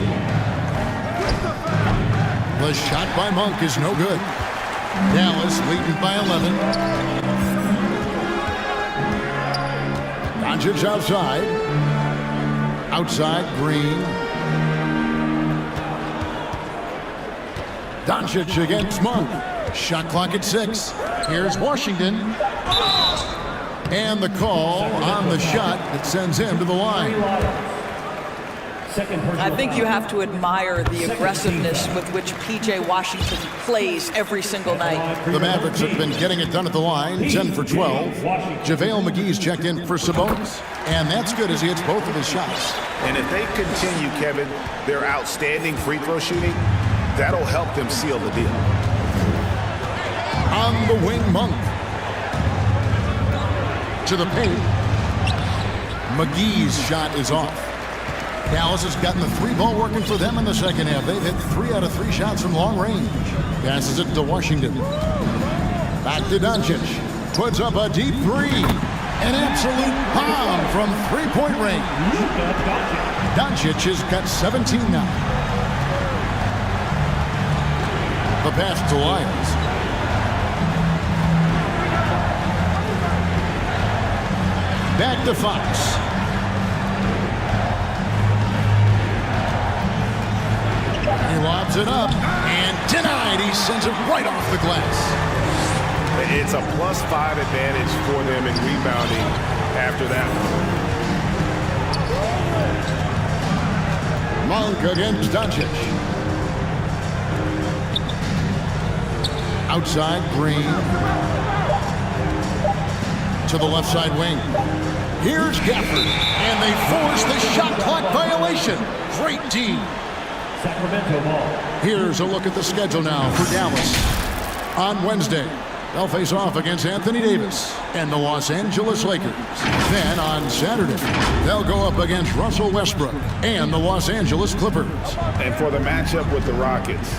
The shot by Monk is no good. Dallas leading by 11. Doncic outside. Outside, Green. Doncic against Monk. Shot clock at 6. Here's Washington. And the call on the shot that sends him to the line.
I think you have to admire the aggressiveness with which P.J. Washington plays every single night.
The Mavericks have been getting it done at the line, 10 for 12. JaVale McGee's checked in for Sabonis, and that's good as he hits both of his shots.
And if they continue, Kevin, their outstanding free throw shooting, that'll help them seal the deal.
On the wing, Monk. To the paint. McGee's shot is off. Dallas has gotten the 3-ball working for them in the second half. They've hit 3 out of 3 shots from long range. Passes it to Washington. Back to Doncic. Puts up a deep 3. An absolute bomb from 3-point range. Doncic has got 17 now. The pass to Lyons. Back to Fox. He lobs it up and denied. He sends it right off the glass.
It's a +5 advantage for them in rebounding after that one.
Monk against Doncic. Outside, Green. To the left side wing. Here's Gafford. And they force the shot clock violation. Great team.
Sacramento ball.
Here's a look at the schedule now for Dallas. On Wednesday, they'll face off against Anthony Davis and the Los Angeles Lakers. Then on Saturday, they'll go up against Russell Westbrook and the Los Angeles Clippers.
And for the matchup with the Rockets,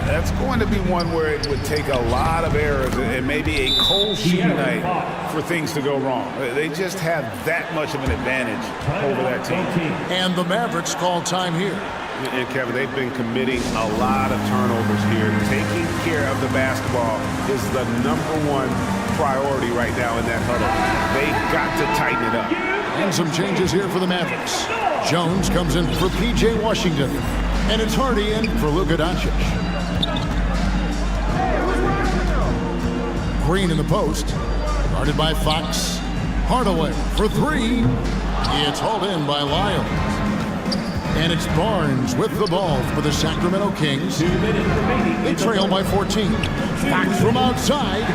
that's going to be one where it would take a lot of errors and maybe a cold shooting night for things to go wrong. They just have that much of an advantage over that team.
And the Mavericks call time here.
And Kevin, they've been committing a lot of turnovers here. Taking care of the basketball is the #1 priority right now in that huddle. They've got to tighten it up.
And some changes here for the Mavericks. Jones comes in for P.J. Washington. And it's Hardy in for Luka Doncic. Green in the post. Guarded by Fox. Hardaway for 3. It's hauled in by Lyons. And it's Barnes with the ball for the Sacramento Kings. They trail by 14. Fox from outside.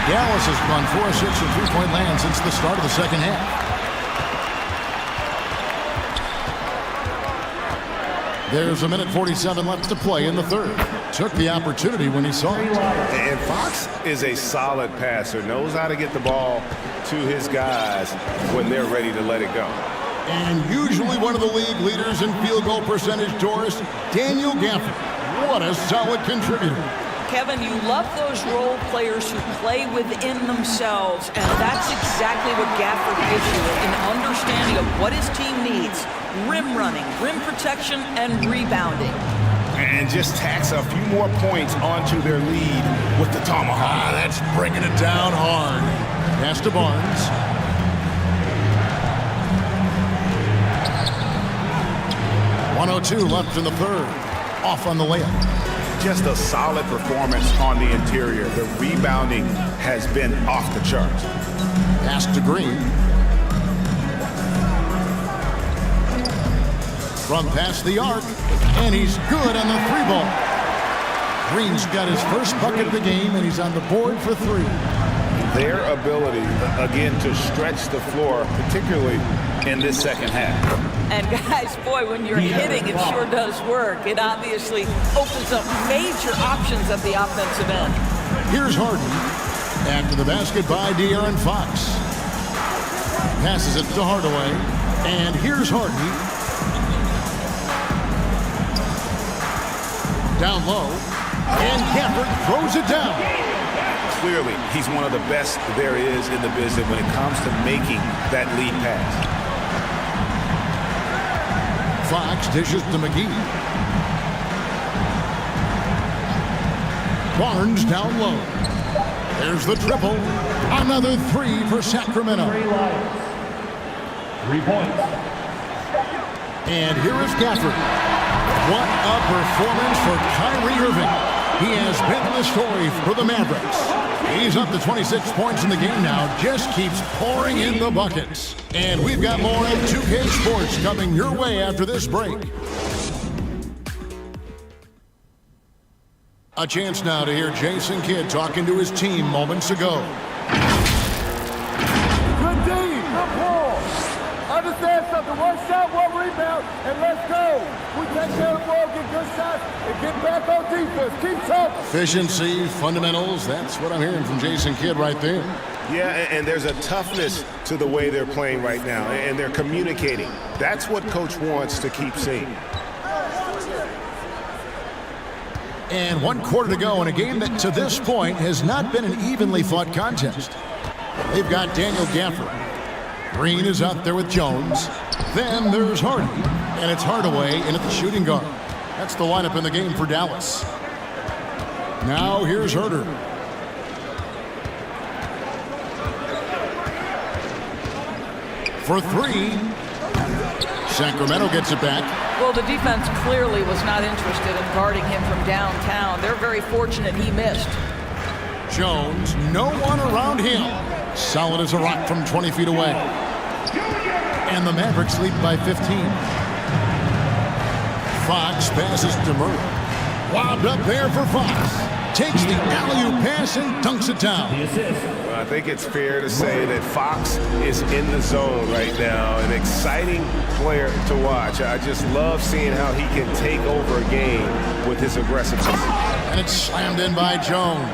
Dallas has gone 4 of 6 from 3-point land since the start of the second half. There's 1:47 left to play in the third. Took the opportunity when he saw it.
And Fox is a solid passer, knows how to get the ball to his guys when they're ready to let it go.
And usually one of the league leaders in field goal percentage, Doris, Daniel Gafford. What a solid contributor.
Kevin, you love those role players who play within themselves, and that's exactly what Gafford gives you, an understanding of what his team needs. Rim running, rim protection, and rebounding.
And just tacks a few more points onto their lead with the tomahawk.
That's bringing it down hard. Pass to Barnes. .102 left in the third. Off on the layup.
Just a solid performance on the interior. The rebounding has been off the charts.
Pass to Green. From past the arc, and he's good on the 3-ball. Green's got his first bucket of the game, and he's on the board for 3.
Their ability, again, to stretch the floor, particularly in this second half.
And guys, boy, when you're hitting, it sure does work. It obviously opens up major options at the offensive end.
Here's Harden. After the basket by De'Aaron Fox. Passes it to Hardaway. And here's Harden. Down low. And Gafford throws it down.
Clearly, he's one of the best there is in the business when it comes to making that lead pass.
Fox dishes to McGee. Barnes down low. There's the triple. Another three for Sacramento.
3 points.
And here is Gafford. What a performance for Kyrie Irving. He has been the story for the Mavericks. He's up to 26 points in the game now. Just keeps pouring in the buckets. And we've got more of 2K Sports coming your way after this break. A chance now to hear Jason Kidd talking to his team moments ago.
Good D, good ball. Understand something, one shot, one rebound, and let's go. We take care of the ball, get good shots, and get back on defense. Keep talking.
Efficiency, fundamentals, that's what I'm hearing from Jason Kidd right there.
Yeah, and there's a toughness to the way they're playing right now, and they're communicating. That's what Coach wants to keep seeing.
And 1 quarter to go in a game that to this point has not been an evenly fought contest. They've got Daniel Gafford. Green is out there with Jones. Then there's Harden. And it's Hardaway in at the shooting guard. That's the lineup in the game for Dallas. Now here's Herter. For three. Sacramento gets it back.
Well, the defense clearly was not interested in guarding him from downtown. They're very fortunate he missed.
Jones, no one around him. Solid as a rock from 20 feet away. And the Mavericks lead by 15. Fox passes to Murray. Lobbed up there for Fox. Takes the alley-oop pass and dunks it down.
Well, I think it's fair to say that Fox is in the zone right now. An exciting player to watch. I just love seeing how he can take over a game with his aggressiveness.
And it's slammed in by Jones.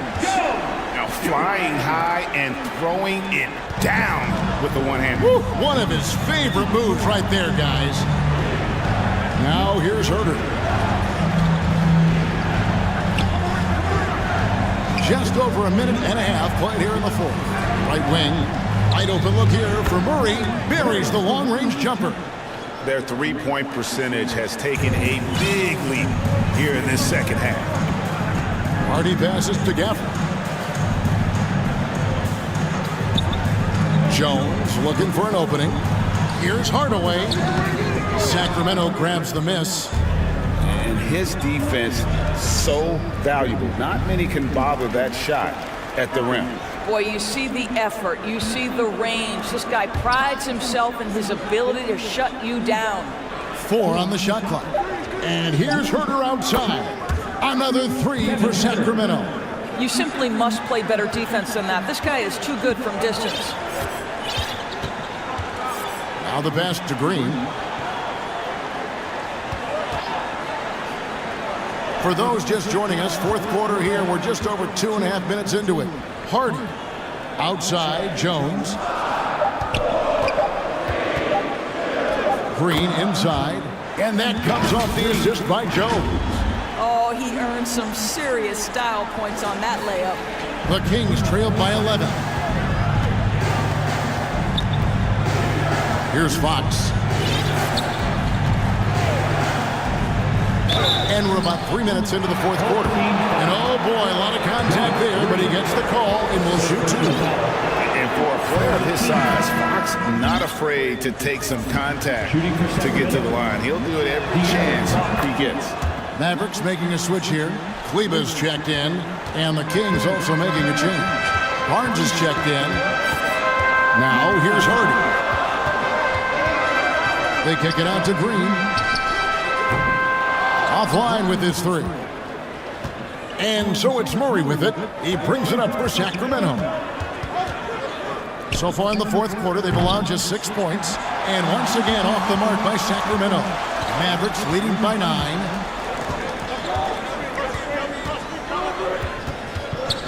Now flying high and throwing it down with the one hand.
One of his favorite moves right there, guys. Now here's Herter. Just over a minute and a half played here in the fourth. Right wing. Wide open look here for Murray. Buries the long-range jumper.
Their three-point percentage has taken a big leap here in this second half.
Hardy passes to Gafford. Jones looking for an opening. Here's Hardaway. Sacramento grabs the miss.
And his defense so valuable. Not many can bother that shot at the rim.
Boy, you see the effort, you see the range. This guy prides himself in his ability to shut you down.
4 on the shot clock. And here's Herter outside. Another 3 for Sacramento.
You simply must play better defense than that. This guy is too good from distance.
Now the pass to Green. For those just joining us, fourth quarter here. We're just over 2.5 minutes into it. Hardy outside, Jones. Green inside. And that comes off the assist by Jones.
Oh, he earned some serious style points on that layup.
The Kings trail by 11. Here's Fox. And we're about 3 minutes into the fourth quarter. And oh boy, a lot of contact there, but he gets the call and will shoot 2.
And for a player of his size, Fox not afraid to take some contact to get to the line. He'll do it every chance he gets.
Mavericks making a switch here. Kleba's checked in, and the Kings also making a change. Barnes is checked in. Now here's Hardy. They kick it out to Green. Offline with his 3. And so it's Murray with it. He brings it up for Sacramento. So far in the fourth quarter, they've allowed just 6 points. And once again, off the mark by Sacramento. Mavericks leading by 9.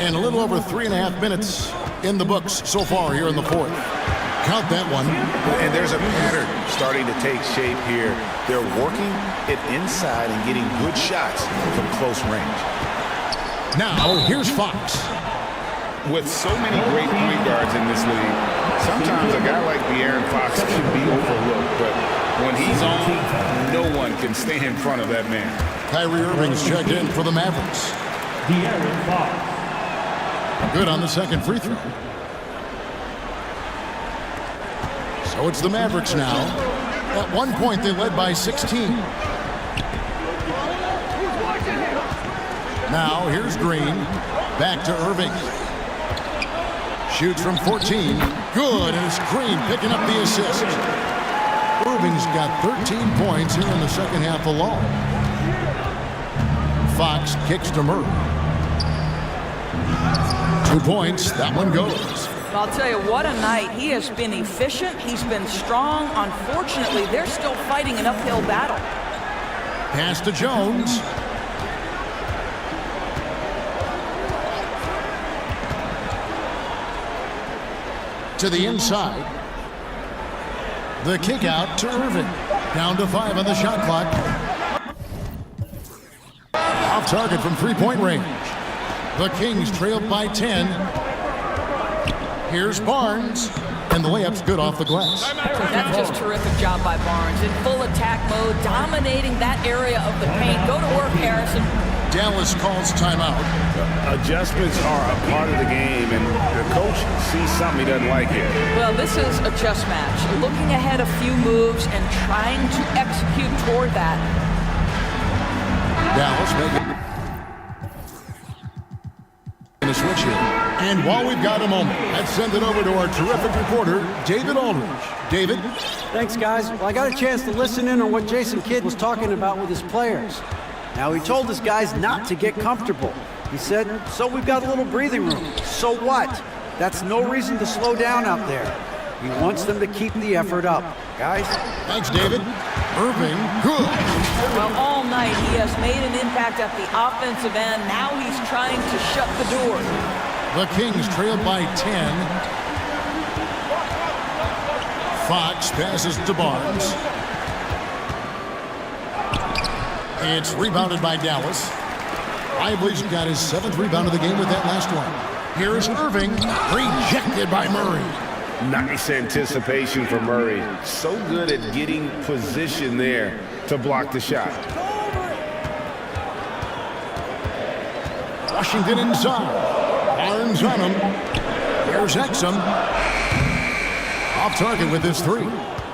And a little over 3.5 minutes in the books so far here in the fourth. Count that one.
And there's a pattern starting to take shape here. They're working it inside and getting good shots from close range.
Now, here's Fox.
With so many great point guards in this league, sometimes a guy like De'Aaron Fox can be overlooked, but when he's on, no one can stay in front of that man.
Kyrie Irving's checked in for the Mavericks.
De'Aaron Fox.
Good on the second free throw. So it's the Mavericks now. At one point, they led by 16. Now, here's Green. Back to Irving. Shoots from 14. Good, and it's Green picking up the assist. Irving's got 13 points here in the second half alone. Fox kicks to Murray. 2 points. That one goes.
I'll tell you, what a night. He has been efficient. He's been strong. Unfortunately, they're still fighting an uphill battle.
Pass to Jones. To the inside. The kick out to Irving. Down to 5 on the shot clock. Off target from three-point range. The Kings trailed by 10. Here's Barnes. And the layup's good off the glass.
That's just terrific job by Barnes. In full attack mode, dominating that area of the paint. Go to work, Harrison.
Dallas calls timeout.
Adjustments are a part of the game, and the coach sees something he doesn't like here.
Well, this is a chess match. Looking ahead a few moves and trying to execute toward that.
Dallas making a switch here. And while we've got a moment, let's send it over to our terrific reporter, David Aldridge. David?
Thanks, guys. Well, I got a chance to listen in on what Jason Kidd was talking about with his players. Now, he told his guys not to get comfortable. He said, so we've got a little breathing room. So what? That's no reason to slow down out there. He wants them to keep the effort up. Guys?
Thanks, David. Irving, good.
Well, all night he has made an impact at the offensive end. Now he's trying to shut the door.
The Kings trailed by 10. Fox passes to Barnes. It's rebounded by Dallas. Lively's got his 7th rebound of the game with that last one. Here's Irving, rejected by Murray.
Nice anticipation for Murray. So good at getting position there to block the shot.
Washington inside. Barnes on him. Here's Exum. Off target with his 3.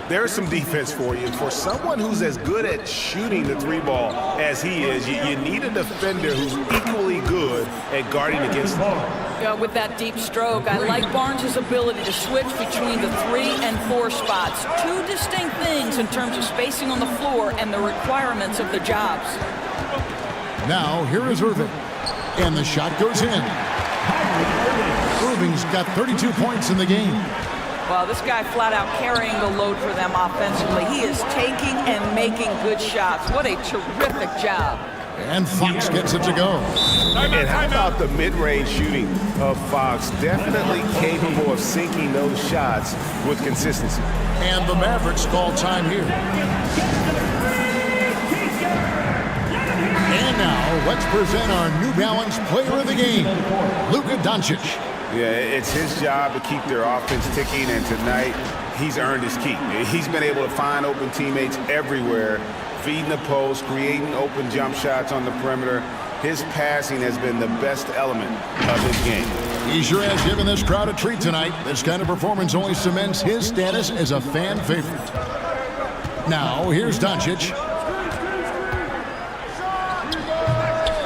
There's some defense for you. For someone who's as good at shooting the 3-ball as he is, you need a defender who's equally good at guarding against him.
With that deep stroke, I like Barnes' ability to switch between the 3 and 4 spots. 2 distinct things in terms of spacing on the floor and the requirements of the jobs.
Now, here is Irving. And the shot goes in. Irving's got 32 points in the game.
Well, this guy flat out carrying the load for them offensively. He is taking and making good shots. What a terrific job.
And Fox gets it to go.
And how about the mid-range shooting of Fox? Definitely capable of sinking those shots with consistency.
And the Mavericks call time here. And now, let's present our New Balance player of the game, Luka Doncic.
Yeah, it's his job to keep their offense ticking, and tonight he's earned his keep. He's been able to find open teammates everywhere, feeding the post, creating open jump shots on the perimeter. His passing has been the best element of his game.
He sure has given this crowd a treat tonight. This kind of performance only cements his status as a fan favorite. Now, here's Doncic.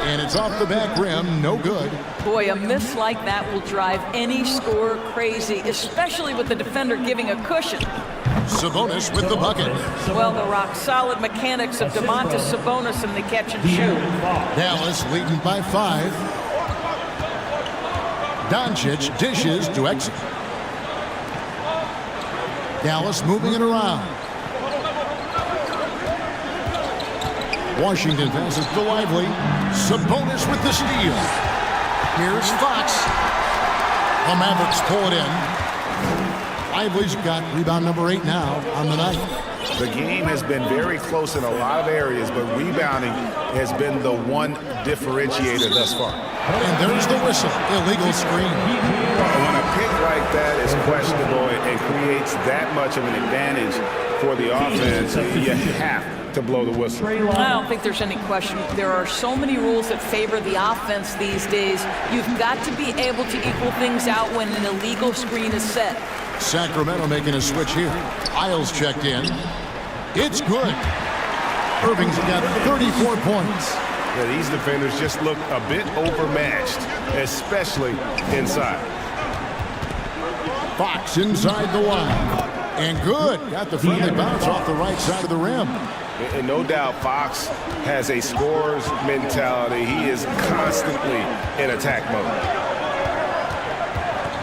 And it's off the back rim, no good.
Boy, a miss like that will drive any scorer crazy, especially with the defender giving a cushion.
Sabonis with the bucket.
Well, the rock-solid mechanics of Domantas Sabonis in the catch and shoot.
Dallas leading by 5. Doncic dishes to Exum. Dallas moving it around. Washington passes to Lively. Sabonis with the steal. Here's Fox. The Mavericks pull it in. Lively's got rebound number 8 now on the night.
The game has been very close in a lot of areas, but rebounding has been the one differentiator thus far.
And there's the whistle. Illegal screen.
When a pick like that is questionable and creates that much of an advantage for the offense, you have to blow the whistle.
I don't think there's any question. There are so many rules that favor the offense these days. You've got to be able to equal things out when an illegal screen is set.
Sacramento making a switch here. Isles checked in. It's good. Irving's got 34 points.
Yeah, these defenders just look a bit overmatched, especially inside.
Fox inside the line. And good. Got the friendly bounce off the right side of the rim.
And no doubt Fox has a scorer's mentality. He is constantly in attack mode.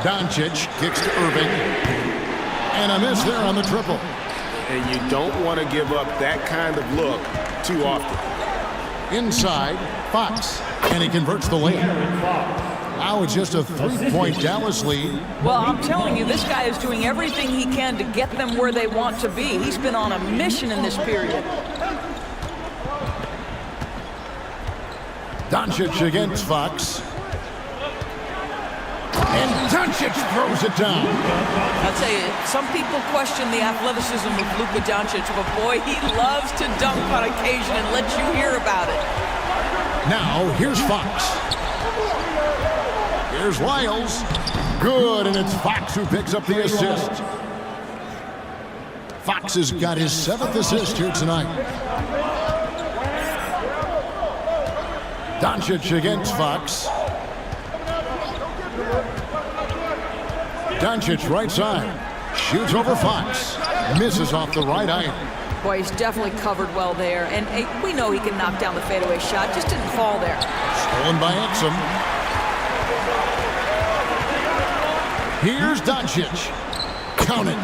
Doncic kicks to Irving. And a miss there on the triple.
And you don't want to give up that kind of look too often.
Inside, Fox. And he converts the layup. Now it's just a 3-point Dallas lead.
Well, I'm telling you, this guy is doing everything he can to get them where they want to be. He's been on a mission in this period.
Doncic against Fox. And Doncic throws it down.
I'll tell you, some people question the athleticism of Luka Doncic, but boy, he loves to dunk on occasion and let you hear about it.
Now, here's Fox. Here's Lyles. Good, and it's Fox who picks up the assist. Fox has got his 7th assist here tonight. Doncic against Fox. Doncic right side. Shoots over Fox. Misses off the right iron.
Boy, he's definitely covered well there. And we know he can knock down the fadeaway shot. Just didn't fall there.
Stolen by Exum. Here's Doncic. Count it.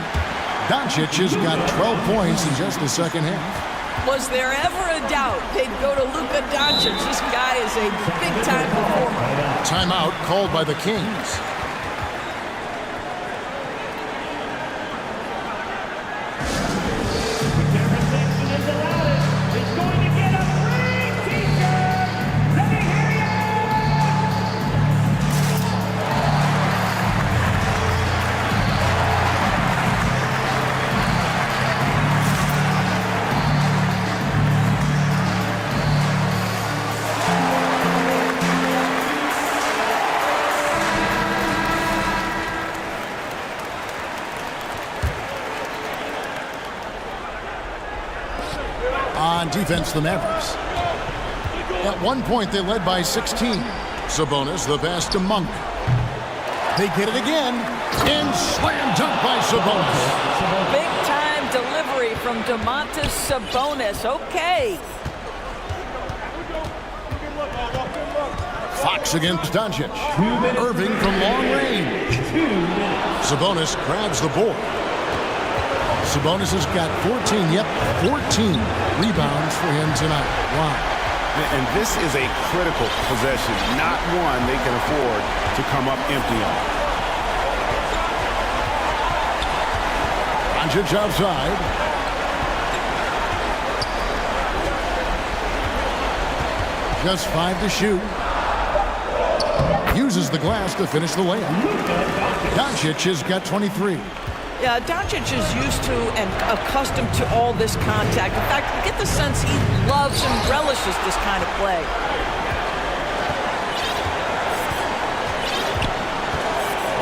Doncic has got 12 points in just the second half.
Was there ever a doubt they'd go to Luka Doncic? This guy is a big-time performer.
Timeout called by the Kings. On defense, the Mavericks. At one point, they led by 16. Sabonis, the pass to Monk. They get it again. And slam dunk by Sabonis.
Big-time delivery from Domantas Sabonis. Okay.
Fox against Doncic. Irving from long range. Sabonis grabs the board. Sabonis has got 14 rebounds for him tonight. Wow.
And this is a critical possession, not one they can afford to come up empty on.
Doncic outside. Just 5 to shoot. Uses the glass to finish the layup. Doncic has got 23.
Yeah, Doncic is used to and accustomed to all this contact. In fact, you get the sense he loves and relishes this kind of play.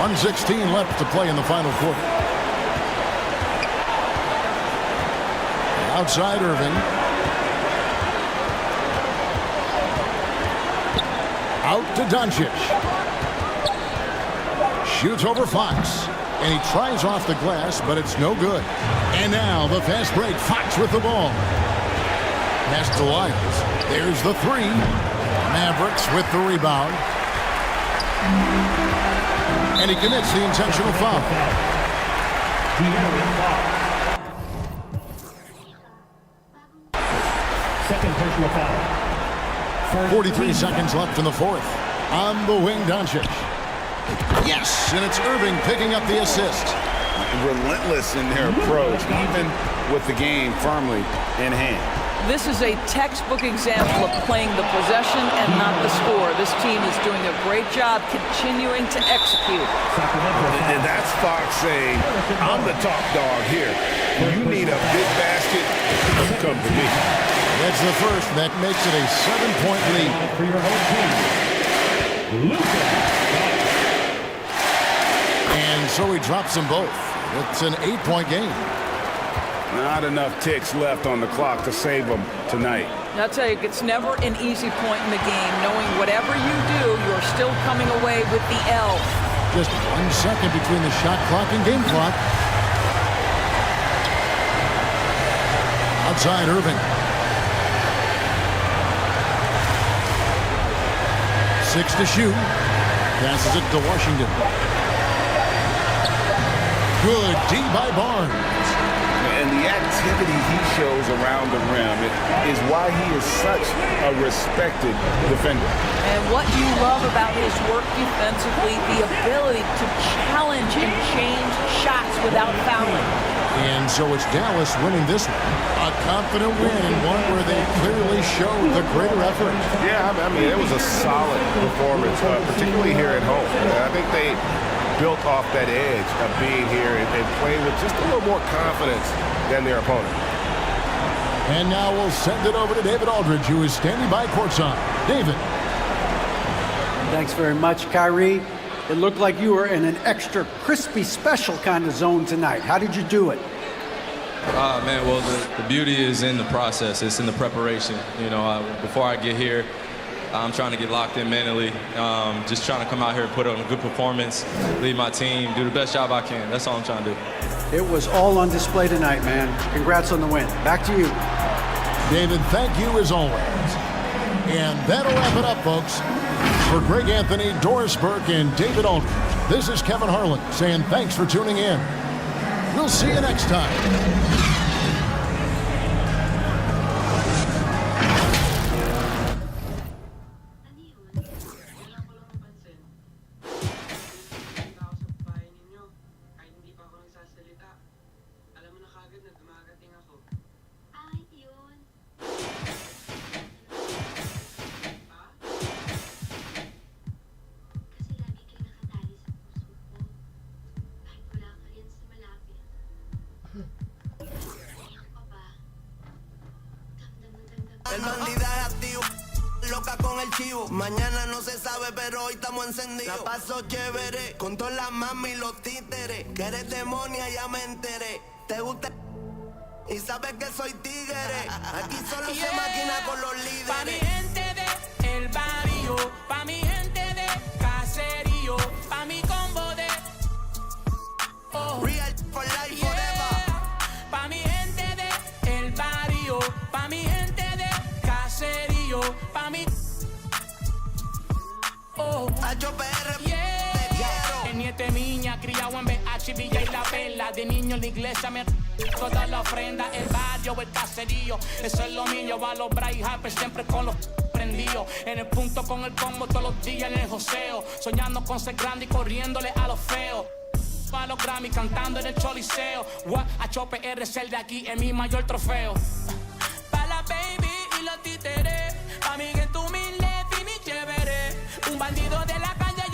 .116 left to play in the final quarter. Outside Irving. Out to Doncic. Shoots over Fox. And he tries off the glass, but it's no good. And now the fast break. Fox with the ball. Pass to Lyles. There's the 3. Mavericks with the rebound. And he commits the intentional foul. 43 seconds left in the fourth. On the wing, Doncic. Yes, and it's Irving picking up the assist.
Relentless in their approach, even with the game firmly in hand.
This is a textbook example of playing the possession and not the score. This team is doing a great job continuing to execute.
And that's Fox saying, I'm the top dog here. You need a big basket, you come to me.
That's the first. That makes it a 7-point lead.
For your home team,
And so he drops them both. It's an 8-point game.
Not enough ticks left on the clock to save them tonight.
I'll tell you, it's never an easy point in the game, knowing whatever you do, you're still coming away with the L.
Just 1 second between the shot clock and game clock. Outside Irving. 6 to shoot. Passes it to Washington. Good D by Barnes.
And the activity he shows around the rim is why he is such a respected defender.
And what you love about his work defensively, the ability to challenge and change shots without fouling.
And so it's Dallas winning this one. A confident win, and one where they clearly showed the greater effort.
Yeah, I mean, it was a solid performance, particularly here at home. I think they built off that edge of being here and playing with just a little more confidence than their opponent.
And now we'll send it over to David Aldridge, who is standing by courtside. David.
Thanks very much, Kyrie. It looked like you were in an extra crispy special kind of zone tonight. How did you do it?
Man, well, the beauty is in the process. It's in the preparation. You know, before I get here, I'm trying to get locked in mentally. Just trying to come out here and put on a good performance, lead my team, do the best job I can. That's all I'm trying to do.
It was all on display tonight, man. Congrats on the win. Back to you.
David, thank you as always. And that'll wrap it up, folks. For Greg Anthony, Doris Burke, and David Aldridge, this is Kevin Harlan saying thanks for tuning in. We'll see you next time.
El bandidaje activo, loca con el chivo. Mañana no se sabe, pero hoy estamos encendidos. La paso chévere, con todas las mami y los títeres. Que eres demonia, ya me enteré. Te gusta y sabes que soy tigre. Aquí solo se maquina con los líderes.
Pa' mi gente de el barrio, pa' mi gente de caserío, pa' mi combo de
Real for life forever.
Pa' mi gente de el barrio, pa' mi gente de caserío, pa' mi
HR, te quiero.
En niete miña, criado en BH, Villa y La Perla. De niño en la iglesia me toda la ofrenda. El barrio, el caserío, eso es lo mío. Va a los Bryce Harper siempre con los prendidos. En el punto con el combo todos los días en el joseo. Soñando con ser grande y corriéndole a los feos. A los Grammy cantando en el Choliseo. HR, ser de aquí es mi mayor trofeo. Pa' la baby y los